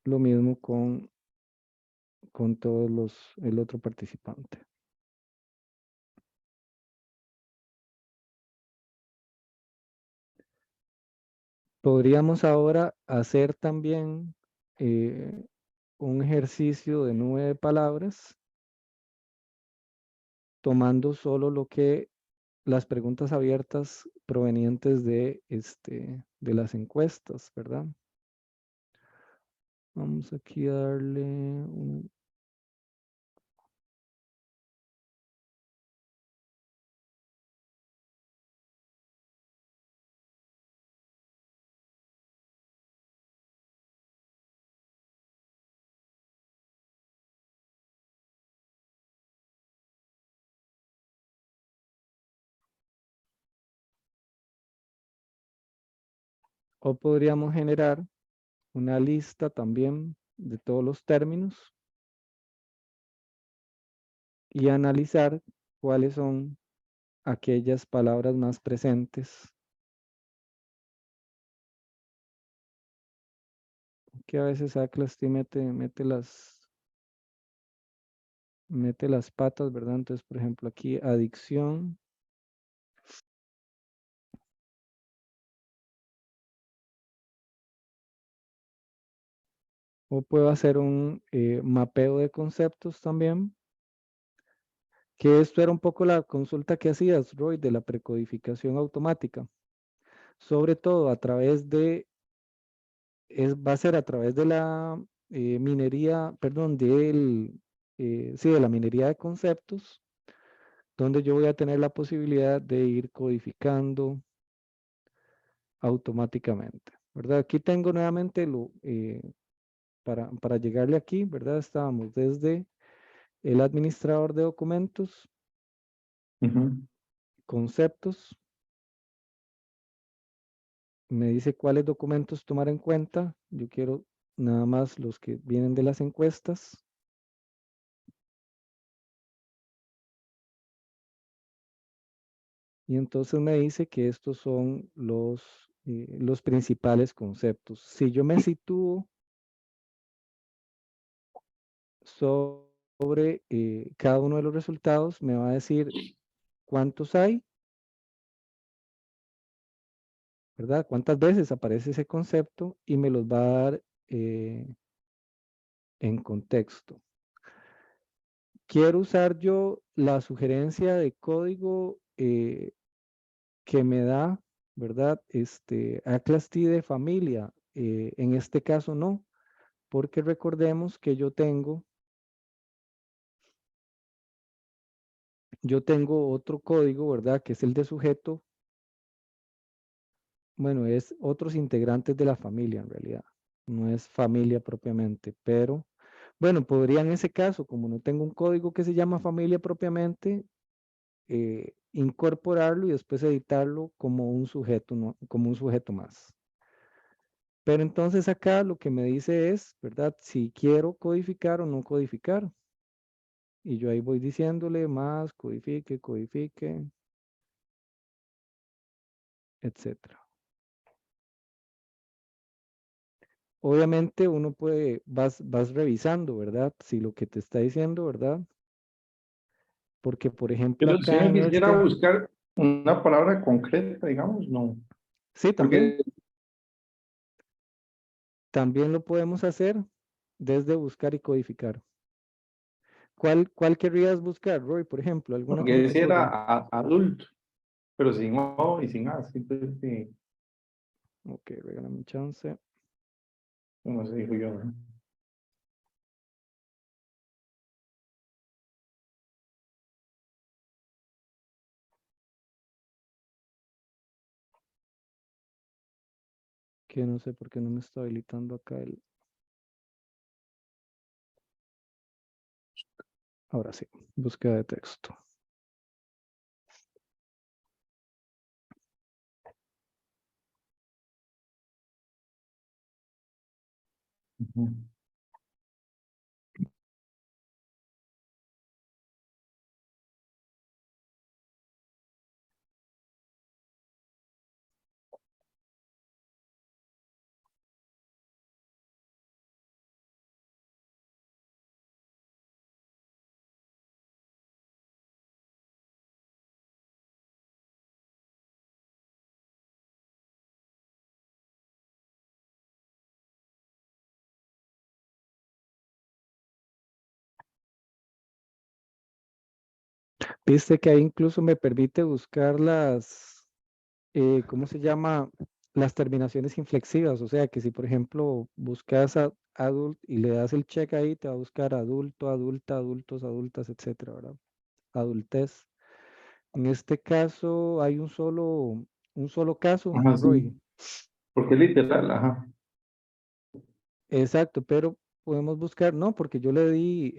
Lo mismo con todos el otro participante. Podríamos ahora hacer también un ejercicio de nube de palabras, tomando solo las preguntas abiertas provenientes de las encuestas, ¿verdad? Vamos aquí a darle o podríamos generar una lista también de todos los términos y analizar cuáles son aquellas palabras más presentes que a veces Aclasty mete las patas, ¿verdad? Entonces, por ejemplo, aquí adicción. O puedo hacer un mapeo de conceptos también, que esto era un poco la consulta que hacías, Roy, de la precodificación automática. Sobre todo a través va a ser a través de la minería, perdón, sí, de la minería de conceptos, donde yo voy a tener la posibilidad de ir codificando automáticamente, ¿verdad? Aquí tengo nuevamente para llegarle aquí, ¿verdad? Estábamos desde el administrador de documentos, Ujú. conceptos, me dice cuáles documentos tomar en cuenta. Yo quiero nada más los que vienen de las encuestas. Y entonces me dice que estos son los principales conceptos. Si yo me sitúo sobre cada uno de los resultados, me va a decir cuántos hay, ¿verdad? Cuántas veces aparece ese concepto y me los va a dar en contexto. Quiero usar yo la sugerencia de código que me da, ¿verdad? Aclasty de familia. En este caso no, porque recordemos que yo tengo otro código, ¿verdad? Que es el de sujeto. Bueno, es otros integrantes de la familia en realidad. No es familia propiamente, pero bueno, podría en ese caso, como no tengo un código que se llama familia propiamente, incorporarlo y después editarlo como un sujeto, como un sujeto más. Pero entonces acá lo que me dice es, ¿verdad? Si quiero codificar o no codificar. Y yo ahí voy diciéndole más, codifique, etcétera. Obviamente uno vas revisando, ¿verdad? Si lo que te está diciendo, ¿verdad? Porque, por ejemplo, Pero si acá uno en quisiera este, buscar una palabra concreta, digamos, no. sí, Porque también lo podemos hacer desde buscar y codificar. ¿Cuál querrías buscar, Roy, por ejemplo? ¿Alguna que porque se te ese ocurra? era adulto, pero sin O y sin A, entonces sí, Ok, regálame un chance. como se dijo yo, ¿no? Que no sé por qué no me está habilitando acá el... Ahora sí, búsqueda de texto. Ujú. Viste que ahí incluso me permite buscar las, ¿cómo se llama? Las terminaciones inflexivas. O sea que si, por ejemplo, buscas a adult y le das el check ahí, te va a buscar adulto, adulta, adultos, adultas, etcétera, ¿verdad? Adultez. En este caso hay un solo caso, Ajá, sí, Roy. porque es literal, ajá. Exacto, pero podemos buscar, no, porque yo le di,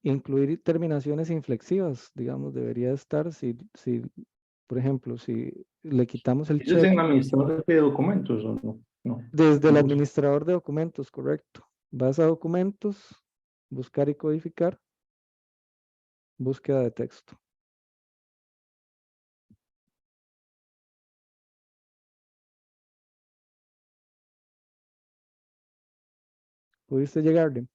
incluir terminaciones inflexivas, digamos, debería estar si, por ejemplo, si le quitamos el Eso es en check administrador de documentos, ¿o no? No, desde el no busco. administrador de documentos, correcto. Vas a documentos, buscar y codificar, búsqueda de texto. ¿Pudiste llegarle?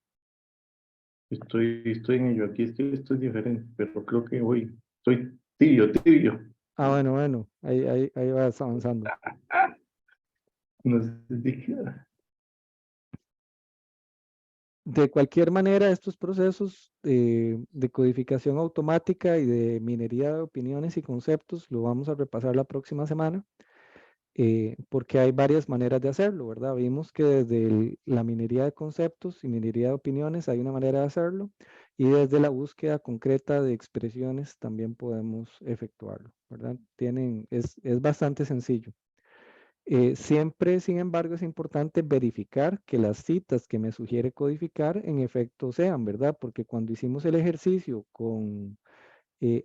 Estoy en ello, aquí es que esto es diferente, pero creo que hoy estoy tibio, tibio. Ah, bueno, ahí vas avanzando. No sé si De cualquier manera, estos procesos de codificación automática y de minería de opiniones y conceptos lo vamos a repasar la próxima semana, porque hay varias maneras de hacerlo, ¿verdad? Vimos que desde la minería de conceptos y minería de opiniones hay una manera de hacerlo, y desde la búsqueda concreta de expresiones también podemos efectuarlo, ¿verdad? Es bastante sencillo. Siempre, sin embargo, es importante verificar que las citas que me sugiere codificar en efecto sean, ¿verdad? Porque cuando hicimos el ejercicio con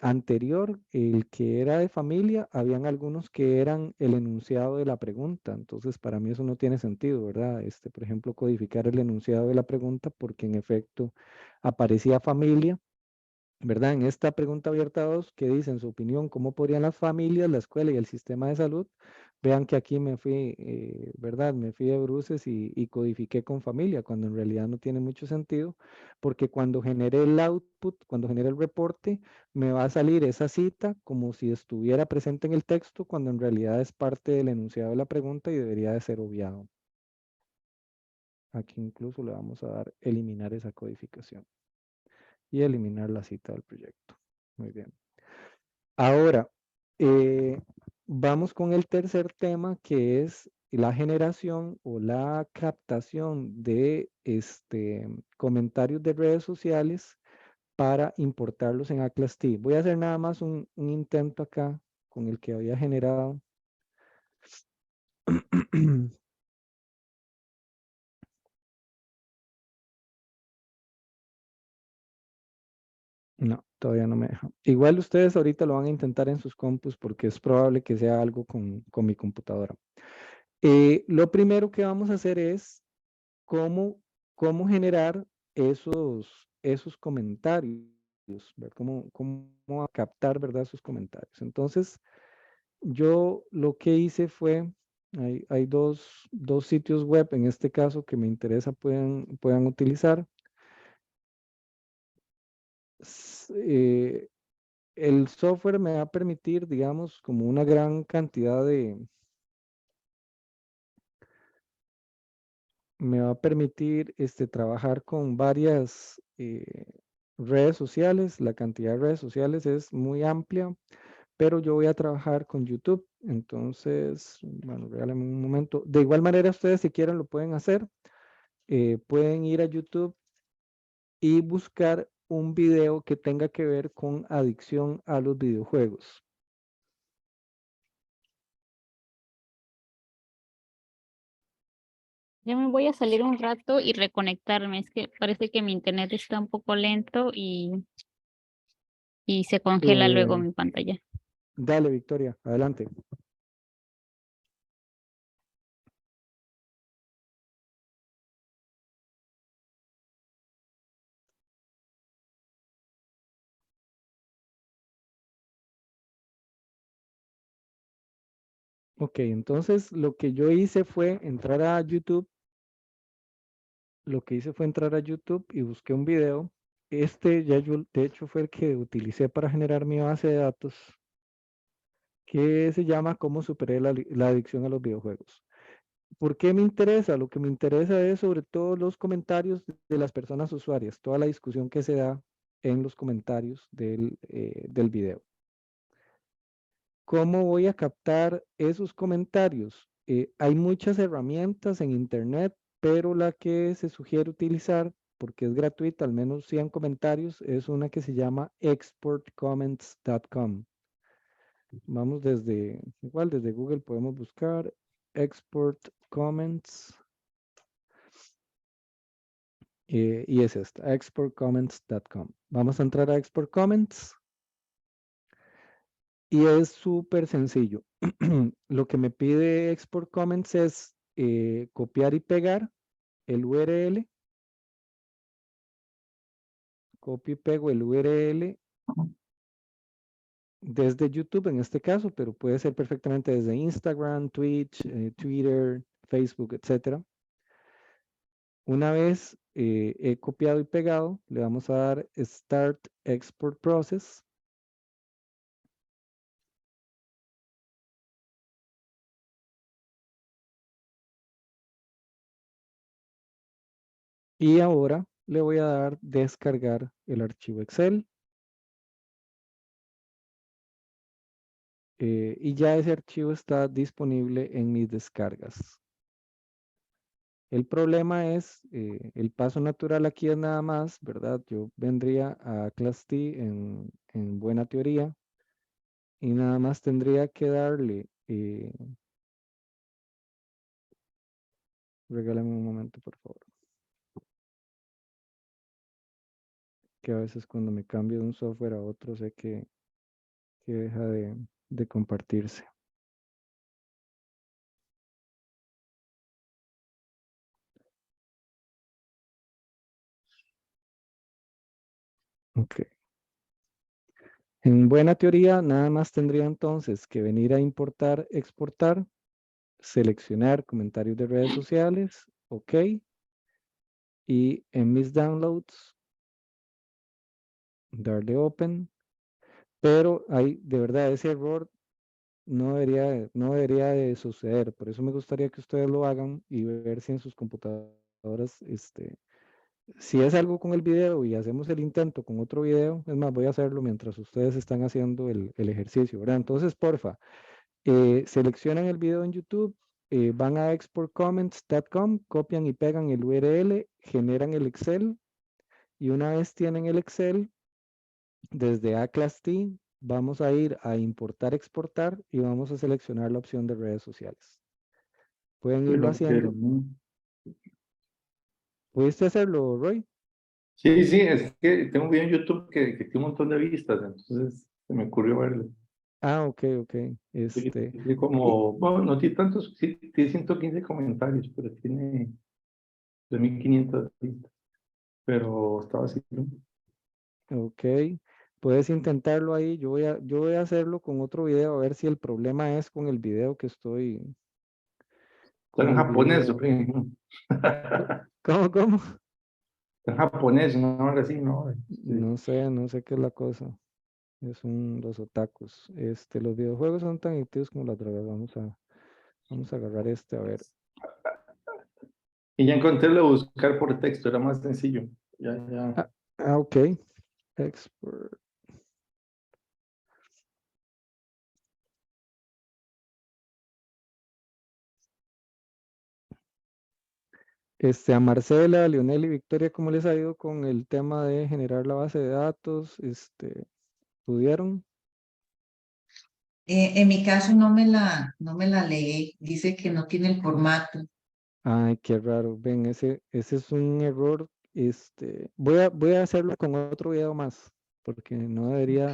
anterior, el que era de familia, habían algunos que eran el enunciado de la pregunta. Entonces, para mí eso no tiene sentido, ¿verdad? Por ejemplo, codificar el enunciado de la pregunta porque en efecto aparecía familia. ¿Verdad? En esta pregunta abierta 2, que dice en su opinión, ¿cómo podrían las familias, la escuela y el sistema de salud? Vean que aquí me fui, ¿verdad? Me fui de bruces y codifiqué con familia, cuando en realidad no tiene mucho sentido, porque cuando genere el output, cuando genere el reporte, me va a salir esa cita como si estuviera presente en el texto, cuando en realidad es parte del enunciado de la pregunta y debería de ser obviado. Aquí incluso le vamos a dar eliminar esa codificación y eliminar la cita del proyecto. Muy bien. Ahora, vamos con el tercer tema, que es la generación o la captación de comentarios de redes sociales para importarlos en Atlas T. Voy a hacer nada más un intento acá con el que había generado. No, todavía no me deja. Igual ustedes ahorita lo van a intentar en sus compus porque es probable que sea algo con mi computadora. Lo primero que vamos a hacer es cómo generar esos comentarios, ¿verdad? Cómo captar, ¿verdad? Sus comentarios. Entonces, yo lo que hice fue, hay dos sitios web en este caso que me interesa puedan utilizar. El software me va a permitir, digamos, como una gran cantidad me va a permitir trabajar con varias redes sociales. La cantidad de redes sociales es muy amplia, pero yo voy a trabajar con YouTube. Entonces, bueno, regálame un momento. De igual manera, ustedes si quieren lo pueden hacer. Pueden ir a YouTube y buscar un video que tenga que ver con adicción a los videojuegos. Ya me voy a salir un rato y reconectarme. Es que parece que mi internet está un poco lento y se congela luego Eh, mi pantalla. Dale, Victoria, adelante. Ok, entonces lo que yo hice fue entrar a YouTube. Lo que hice fue entrar a YouTube y busqué un video. Ya yo, de hecho, fue el que utilicé para generar mi base de datos, que se llama ¿Cómo superé la adicción a los videojuegos? ¿Por qué me interesa? Lo que me interesa es sobre todo los comentarios de las personas usuarias, toda la discusión que se da en los comentarios del video. ¿Cómo voy a captar esos comentarios? Hay muchas herramientas en Internet, pero la que se sugiere utilizar, porque es gratuita, al menos 100 comentarios, es una que se llama exportcomments.com. Vamos igual desde Google podemos buscar export comments. Y es esta, exportcomments.com. Vamos a entrar a export comments. Y es súper sencillo. Lo que me pide Export Comments es copiar y pegar el URL. Copio y pego el URL desde YouTube en este caso, pero puede ser perfectamente desde Instagram, Twitch, Twitter, Facebook, etc. Una vez he copiado y pegado, le vamos a dar Start Export Process. Y ahora le voy a dar descargar el archivo Excel. Y ya ese archivo está disponible en mis descargas. El problema es, el paso natural aquí es nada más, ¿verdad? Yo vendría a Class T en buena teoría y nada más tendría que darle, regálame un momento por favor, que a veces cuando me cambio de un software a otro sé que deja de compartirse. Ok. En buena teoría, nada más tendría entonces que venir a importar, exportar, seleccionar comentarios de redes sociales, ok, y en mis downloads, darle open, pero hay, de verdad, ese error no debería de suceder, por eso me gustaría que ustedes lo hagan y ver si en sus computadoras, si es algo con el video y hacemos el intento con otro video, es más, voy a hacerlo mientras ustedes están haciendo el ejercicio, ¿verdad? Entonces, porfa, seleccionan el video en YouTube, van a exportcomments.com, copian y pegan el URL, generan el Excel y una vez tienen el Excel, desde A-Class T vamos a ir a importar, exportar y vamos a seleccionar la opción de redes sociales. Pueden irlo Pero haciendo. ¿Pudiste hacerlo, Roy? Sí, sí, es que tengo un video en YouTube que tiene un montón de vistas, entonces se me ocurrió verlo. Ah, ok. Tiene Y- como, bueno, no tiene tantos, sí, tiene 115 comentarios, pero tiene 2.500 vistas, pero estaba así, ¿no? ok. Puedes intentarlo ahí. Yo voy a hacerlo con otro video, a ver si el problema es con el video que estoy, Está con en el japonés, video. hombre. ¿Cómo? Está en japonés, no, ahora sí, no. No sé qué es la cosa. Los otakus. Los videojuegos son tan adictivos como las drogas. Vamos a agarrar a ver. Y ya encontré lo de buscar por texto, era más sencillo. Ya. Ok. Export. A Marcela, Leonel y Victoria, ¿cómo les ha ido con el tema de generar la base de datos? ¿Pudieron? En mi caso no me la leí, dice que no tiene el formato. Ay, qué raro. Ven, ese es un error. Voy a hacerlo con otro video más, porque El no mismo debería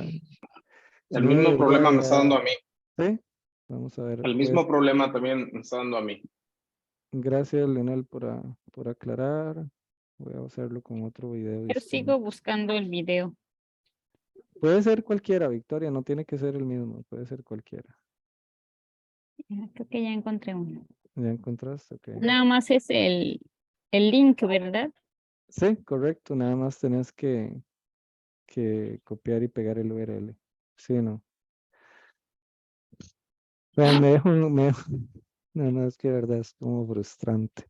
problema me está dando de. a mí. ¿Sí? Vamos a ver, El pues, mismo problema también me está dando a mí. gracias, Leonel, por aclarar. Voy a hacerlo con otro video Yo distinto. sigo buscando el video. Puede ser cualquiera, Victoria, no tiene que ser el mismo, puede ser cualquiera. Creo que ya encontré uno. ¿Ya encontraste? Ok. Nada más es el link, ¿verdad? Sí, correcto, nada más tenés que copiar y pegar el URL. Sí, no. Vean, no, es que de verdad es como frustrante.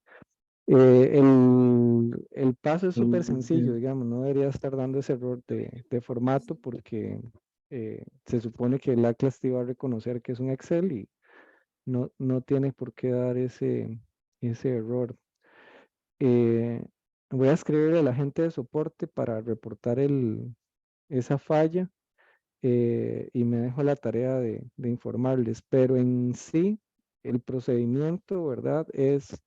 El paso es súper sencillo, digamos, no debería estar dando ese error de formato porque se supone que el Atlas te va a reconocer que es un Excel y no tiene por qué dar ese error. Eh, Voy a escribirle a la gente de soporte para reportar esa falla y me dejo la tarea de informarles, pero en sí el procedimiento, ¿verdad? Es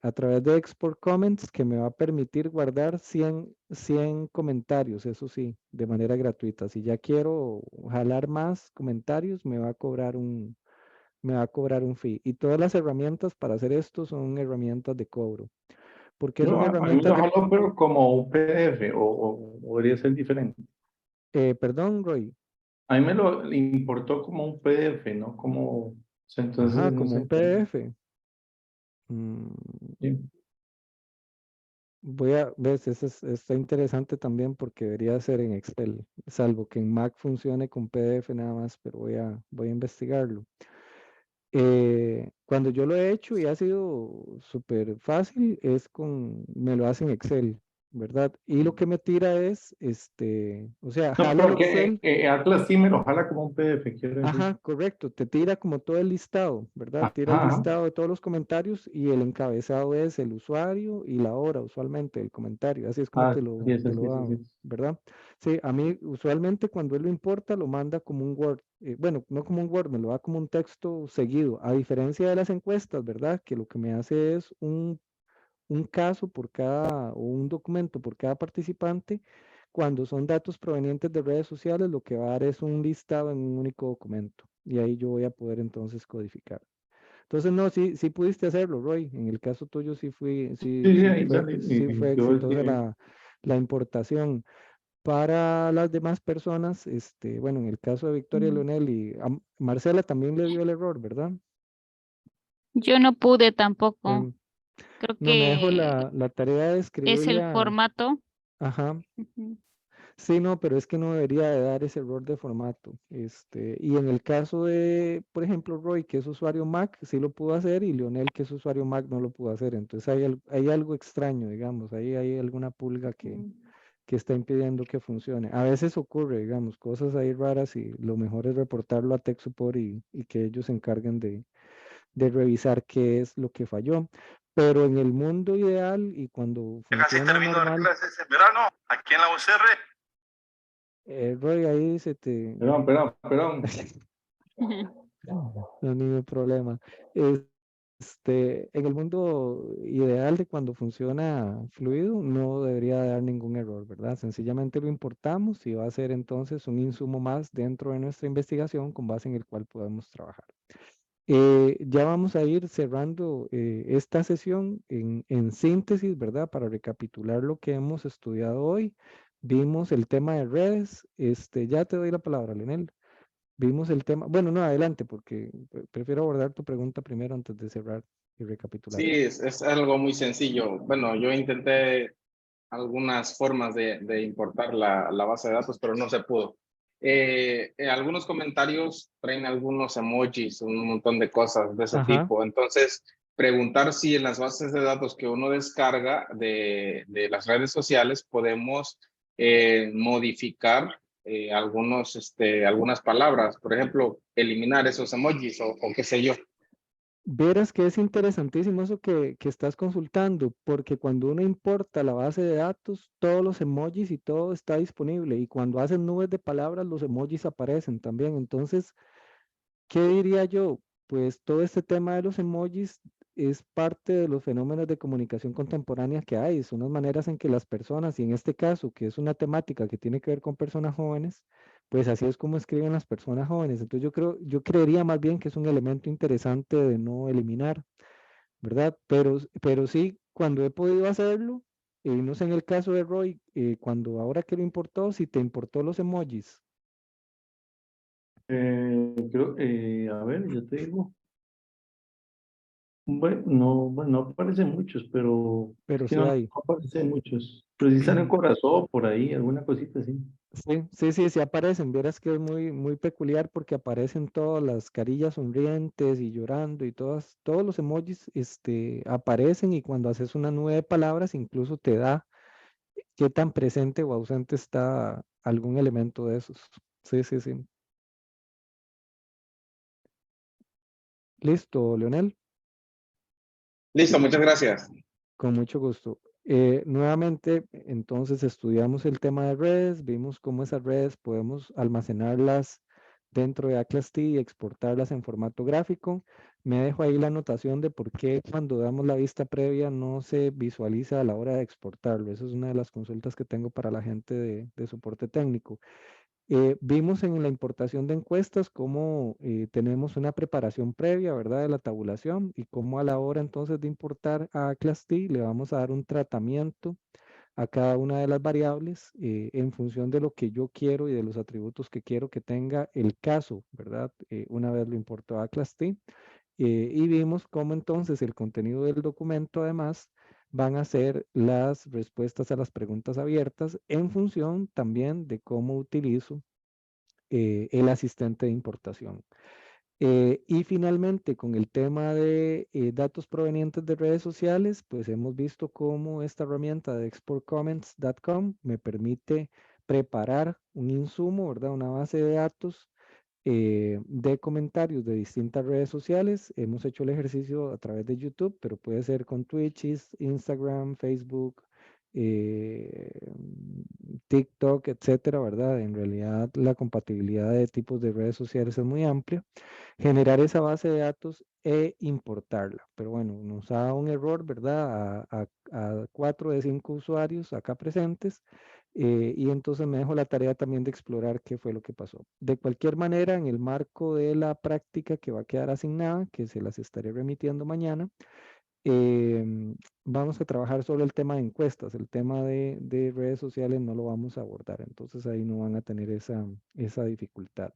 a través de Export Comments que me va a permitir guardar 100 comentarios, eso sí, de manera gratuita. Si ya quiero jalar más comentarios, me va a cobrar un fee. Y todas las herramientas para hacer esto son herramientas de cobro. ¿Por qué son A mí me herramientas lo de, jaló, pero como un PDF, o debería ser diferente. perdón, Roy? A mí me lo importó como un PDF, ¿no? Como, o sea, entonces, Ajá, no como un sé. PDF. Mm, Sí. ves, está interesante también porque debería ser en Excel, salvo que en Mac funcione con PDF nada más, pero voy a investigarlo. Cuando yo lo he hecho y ha sido súper fácil, me lo hace en Excel, ¿verdad? Y lo que me tira es, o sea, No, jala el pero que Excel. Atlas sí me lo jala como un PDF, quiero decir. Ajá, correcto. Te tira como todo el listado, ¿verdad? Ajá, Tira el ajá. listado de todos los comentarios y el encabezado es el usuario y la hora, usualmente, el comentario. Así es como Sí, te lo sí, da, sí. ¿verdad? Sí, a mí usualmente cuando él lo importa lo manda como un Word. Bueno, no como un Word, me lo da como un texto seguido. A diferencia de las encuestas, ¿verdad? Que lo que me hace es un caso por cada, o un documento por cada participante. Cuando son datos provenientes de redes sociales, lo que va a dar es un listado en un único documento. Y ahí yo voy a poder entonces codificar. Entonces, no, sí pudiste hacerlo, Roy. En el caso tuyo Sí, sí, ahí sale. sí fue Y yo exitosa decía, la importación. Para las demás personas, bueno, en el caso de Victoria Leonel y a Marcela también le dio el error, ¿verdad? Yo no pude tampoco. Em, Creo no, me dejo que la tarea de es escribirle el a. formato. Ajá. Ujú. Sí, no, pero es que no debería de dar ese error de formato. Y en el caso de, por ejemplo, Roy, que es usuario Mac, sí lo pudo hacer, y Leonel, que es usuario Mac, no lo pudo hacer. Entonces hay algo extraño, digamos, ahí hay alguna pulga que está impidiendo que funcione. A veces ocurre, digamos, cosas ahí raras y lo mejor es reportarlo a Tech Support y que ellos se encarguen de revisar qué es lo que falló. Pero en el mundo ideal y cuando ya casi funciona termino de dar normal, clases en verano, aquí en la UCR. Roy, ahí se te. Perdón. No, ningún problema. En el mundo ideal de cuando funciona fluido, no debería dar ningún error, ¿verdad? Sencillamente lo importamos y va a ser entonces un insumo más dentro de nuestra investigación con base en el cual podemos trabajar. Ya vamos a ir cerrando esta sesión en síntesis, ¿verdad? Para recapitular lo que hemos estudiado hoy. Vimos el tema de redes. Ya te doy la palabra, Leonel. Vimos el tema. Bueno, no, adelante, porque prefiero abordar tu pregunta primero antes de cerrar y recapitular. Sí, es algo muy sencillo. Bueno, yo intenté algunas formas de importar la base de datos, pero no se pudo. Algunos comentarios traen algunos emojis, un montón de cosas de ese Ajá. tipo. Entonces, preguntar si en las bases de datos que uno descarga de las redes sociales podemos modificar algunas palabras. Por ejemplo, eliminar esos emojis o qué sé yo. Verás que es interesantísimo eso que estás consultando, porque cuando uno importa la base de datos, todos los emojis y todo está disponible, y cuando hacen nubes de palabras, los emojis aparecen también. Entonces, ¿qué diría yo? Pues todo este tema de los emojis es parte de los fenómenos de comunicación contemporánea que hay. Son las maneras en que las personas, y en este caso, que es una temática que tiene que ver con personas jóvenes, pues así es como escriben las personas jóvenes. Entonces yo creería más bien que es un elemento interesante de no eliminar, ¿verdad? Pero sí, cuando he podido hacerlo, no sé en el caso de Roy, cuando ahora que lo importó, si te importó los emojis, A ver, yo te digo. Bueno, no aparecen muchos, pero pero sí, sí no, no hay. aparecen muchos. Pero sí sale un corazón por ahí, alguna cosita así. Sí aparecen. Vieras que es muy, muy peculiar porque aparecen todas las carillas sonrientes y llorando y todos los emojis, aparecen, y cuando haces una nube de palabras incluso te da qué tan presente o ausente está algún elemento de esos. Sí. Listo, Leonel, Listo, muchas gracias. con mucho gusto. Nuevamente, entonces estudiamos el tema de redes, vimos cómo esas redes podemos almacenarlas dentro de Atlas-T y exportarlas en formato gráfico. Me dejo ahí la anotación de por qué cuando damos la vista previa no se visualiza a la hora de exportarlo. Esa es una de las consultas que tengo para la gente de soporte técnico. Vimos en la importación de encuestas cómo tenemos una preparación previa, ¿verdad? De la tabulación, y cómo a la hora entonces de importar a Class-T le vamos a dar un tratamiento a cada una de las variables en función de lo que yo quiero y de los atributos que quiero que tenga el caso, ¿verdad? Una vez lo importo a Class-T. Y vimos cómo entonces el contenido del documento además van a ser las respuestas a las preguntas abiertas en función también de cómo utilizo el asistente de importación. Y finalmente, con el tema de datos provenientes de redes sociales, pues hemos visto cómo esta herramienta de exportcomments.com me permite preparar un insumo, ¿verdad? Una base de datos de comentarios de distintas redes sociales. Hemos hecho el ejercicio a través de YouTube, pero puede ser con Twitch, Instagram, Facebook, eh, TikTok, etcétera, ¿verdad? En realidad la compatibilidad de tipos de redes sociales es muy amplia. Generar esa base de datos e importarla. Pero bueno, nos da un error, ¿verdad? A 4 de 5 usuarios acá presentes. Y entonces me dejo la tarea también de explorar qué fue lo que pasó. De cualquier manera, en el marco de la práctica que va a quedar asignada, que se las estaré remitiendo mañana, vamos a trabajar sobre el tema de encuestas. El tema de redes sociales no lo vamos a abordar, entonces ahí no van a tener esa dificultad.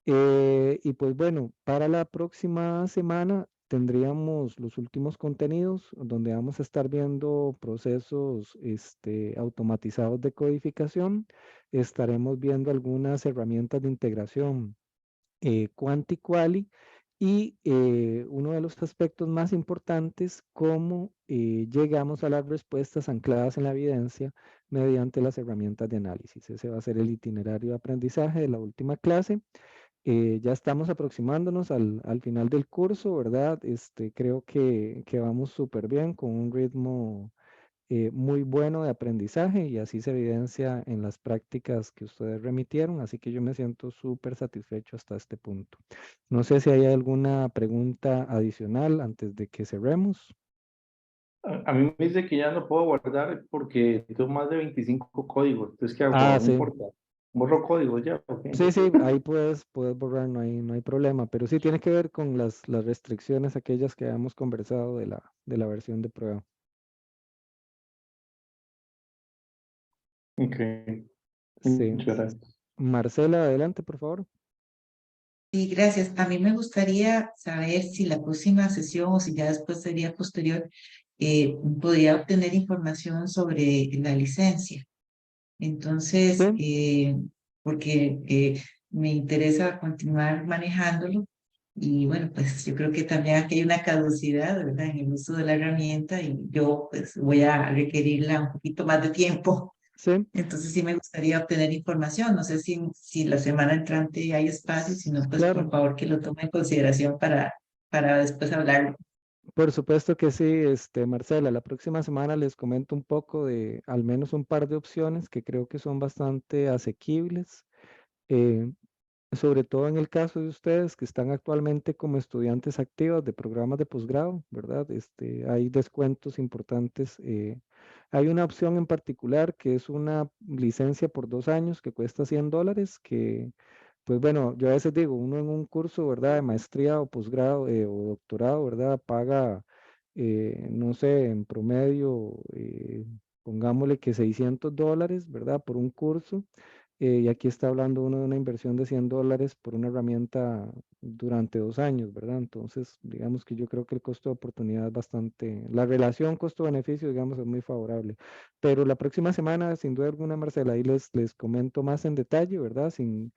Y pues bueno, para la próxima semana tendríamos los últimos contenidos donde vamos a estar viendo procesos automatizados de codificación. Estaremos viendo algunas herramientas de integración quanti-quali, y uno de los aspectos más importantes, cómo llegamos a las respuestas ancladas en la evidencia mediante las herramientas de análisis. Ese va a ser el itinerario de aprendizaje de la última clase. Ya estamos aproximándonos al final del curso, ¿verdad? Creo que vamos súper bien con un ritmo muy bueno de aprendizaje y así se evidencia en las prácticas que ustedes remitieron, así que yo me siento súper satisfecho hasta este punto. No sé si hay alguna pregunta adicional antes de que cerremos. A mí me dice que ya no puedo guardar porque tengo más de 25 códigos. Entonces, ¿qué hago? Ah, No sí. importa. Borro códigos ya, ¿ok? Sí, sí, ahí puedes borrar, no hay problema, pero sí tiene que ver con las restricciones aquellas que habíamos conversado de la versión de prueba. Ok, Sí. muchas gracias. Marcela, adelante, por favor. Sí, gracias. A mí me gustaría saber si la próxima sesión o si ya después sería posterior, podría obtener información sobre la licencia. Entonces, Sí, porque me interesa continuar manejándolo y bueno, pues yo creo que también aquí hay una caducidad, ¿verdad? En el uso de la herramienta y yo pues voy a requerirla un poquito más de tiempo. sí. Entonces sí me gustaría obtener información. No sé si la semana entrante hay espacio, si no, pues por Claro, favor que lo tome en consideración para después hablarlo. por supuesto que sí, Marcela, la próxima semana les comento un poco de al menos un par de opciones que creo que son bastante asequibles. eh, Sobre todo en el caso de ustedes que están actualmente como estudiantes activos de programas de posgrado, ¿verdad? Hay descuentos importantes. Hay una opción en particular que es una licencia por 2 años que cuesta $100, que, pues bueno, yo a veces digo, uno en un curso, ¿verdad? De maestría o posgrado o doctorado, ¿verdad? Paga, no sé, en promedio, pongámosle que $600, ¿verdad? Por un curso. Y aquí está hablando uno de una inversión de $100 por una herramienta durante 2 años, ¿verdad? Entonces, digamos que yo creo que el costo de oportunidad es bastante, la relación costo-beneficio, digamos, es muy favorable. Pero la próxima semana, sin duda alguna, Marcela, ahí les comento más en detalle, ¿verdad? Sin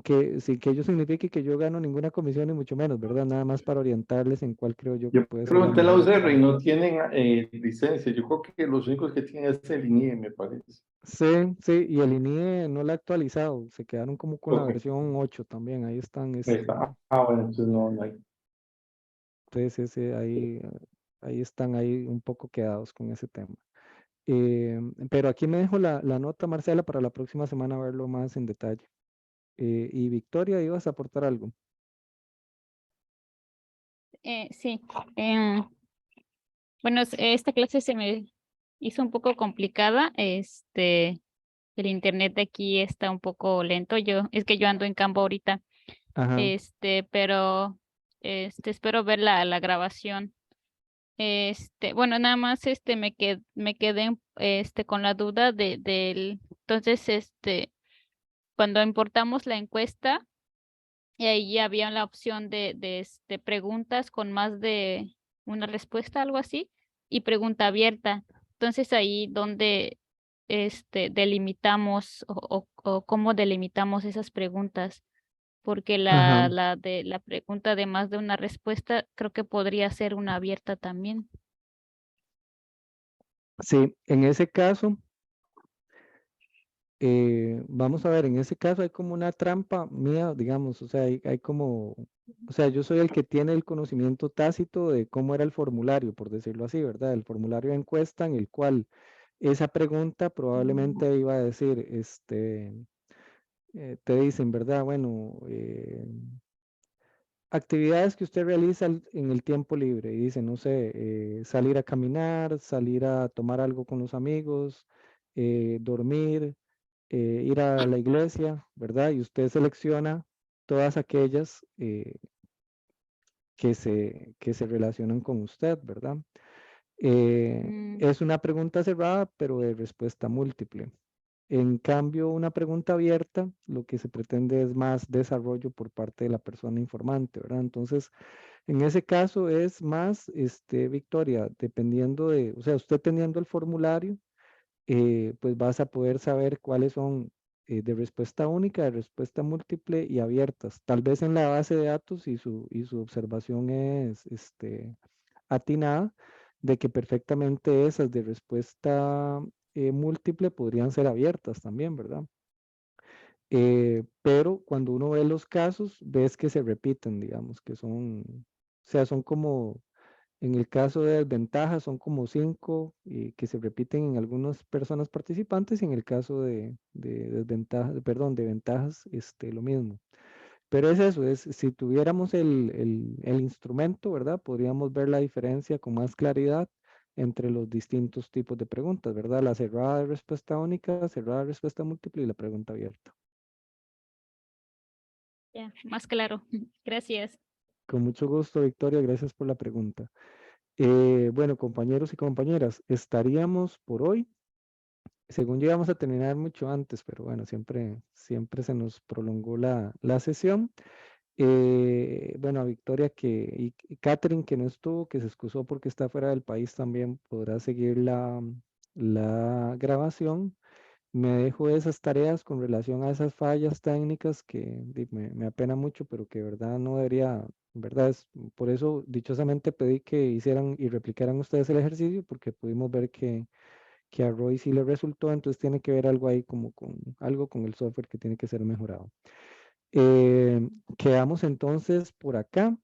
que ello signifique que yo gano ninguna comisión, ni mucho menos, ¿verdad? Nada más para orientarles en cuál creo yo que Yo puede ser la pregunté a la mejor UCR y opción. no tienen licencia. Yo creo que los únicos que tienen es el INIE, me parece. Sí, sí, y el INIE no lo ha actualizado, se quedaron como con la Ok, versión 8 también, ahí están, ahí está. Bueno, entonces no hay. sí, sí, sí, ahí están ahí un poco quedados con ese tema. Pero aquí me dejo la nota, Marcela, para la próxima semana verlo más en detalle. Y Victoria, ¿ibas a aportar algo? Sí. Bueno, esta clase se me hizo un poco complicada. El internet de aquí está un poco lento. Es que yo ando en campo ahorita. Ajá, Pero espero ver la grabación. Bueno, nada más me quedé con la duda entonces cuando importamos la encuesta, y ahí había la opción de preguntas con más de una respuesta, algo así, y pregunta abierta. Entonces ahí donde delimitamos o cómo delimitamos esas preguntas, porque ajá. la pregunta de más de una respuesta creo que podría ser una abierta también. Sí, en ese caso, vamos a ver, en ese caso hay como una trampa mía, digamos, o sea, hay como, o sea, yo soy el que tiene el conocimiento tácito de cómo era el formulario, por decirlo así, ¿verdad? El formulario de encuesta en el cual esa pregunta probablemente iba a decir, te dicen, ¿verdad? Bueno, actividades que usted realiza en el tiempo libre, y dice, no sé, salir a caminar, salir a tomar algo con los amigos, dormir, ir a la iglesia, ¿verdad? Y usted selecciona todas aquellas que se relacionan con usted, ¿verdad? Mm, Es una pregunta cerrada, pero de respuesta múltiple. En cambio, una pregunta abierta, lo que se pretende es más desarrollo por parte de la persona informante, ¿verdad? Entonces, en ese caso es más, Victoria, dependiendo o sea, usted teniendo el formulario, pues vas a poder saber cuáles son de respuesta única, de respuesta múltiple y abiertas. Tal vez en la base de datos y su observación es atinada de que perfectamente esas de respuesta múltiple podrían ser abiertas también, ¿verdad? Pero cuando uno ve los casos, ves que se repiten, digamos, que son, o sea, son como En el caso de desventajas son como 5 que se repiten en algunas personas participantes, y en el caso de desventajas, perdón, de ventajas, lo mismo. Pero es eso, es si tuviéramos el instrumento, ¿verdad? Podríamos ver la diferencia con más claridad entre los distintos tipos de preguntas, ¿verdad? La cerrada de respuesta única, cerrada de respuesta múltiple y la pregunta abierta. Ya, más claro. Gracias. Con mucho gusto, Victoria, gracias por la pregunta. Bueno, compañeros y compañeras, estaríamos por hoy. Según yo íbamos a terminar mucho antes, pero bueno, siempre se nos prolongó la sesión. Bueno, a Victoria y Catherine, que no estuvo, que se excusó porque está fuera del país, también podrá seguir la grabación. Me dejo esas tareas con relación a esas fallas técnicas que me apena mucho, pero que de verdad no debería, ¿verdad? Por eso dichosamente pedí que hicieran y replicaran ustedes el ejercicio, porque pudimos ver que a Roy sí le resultó, entonces tiene que ver algo ahí como con algo con el software que tiene que ser mejorado. Quedamos entonces por acá.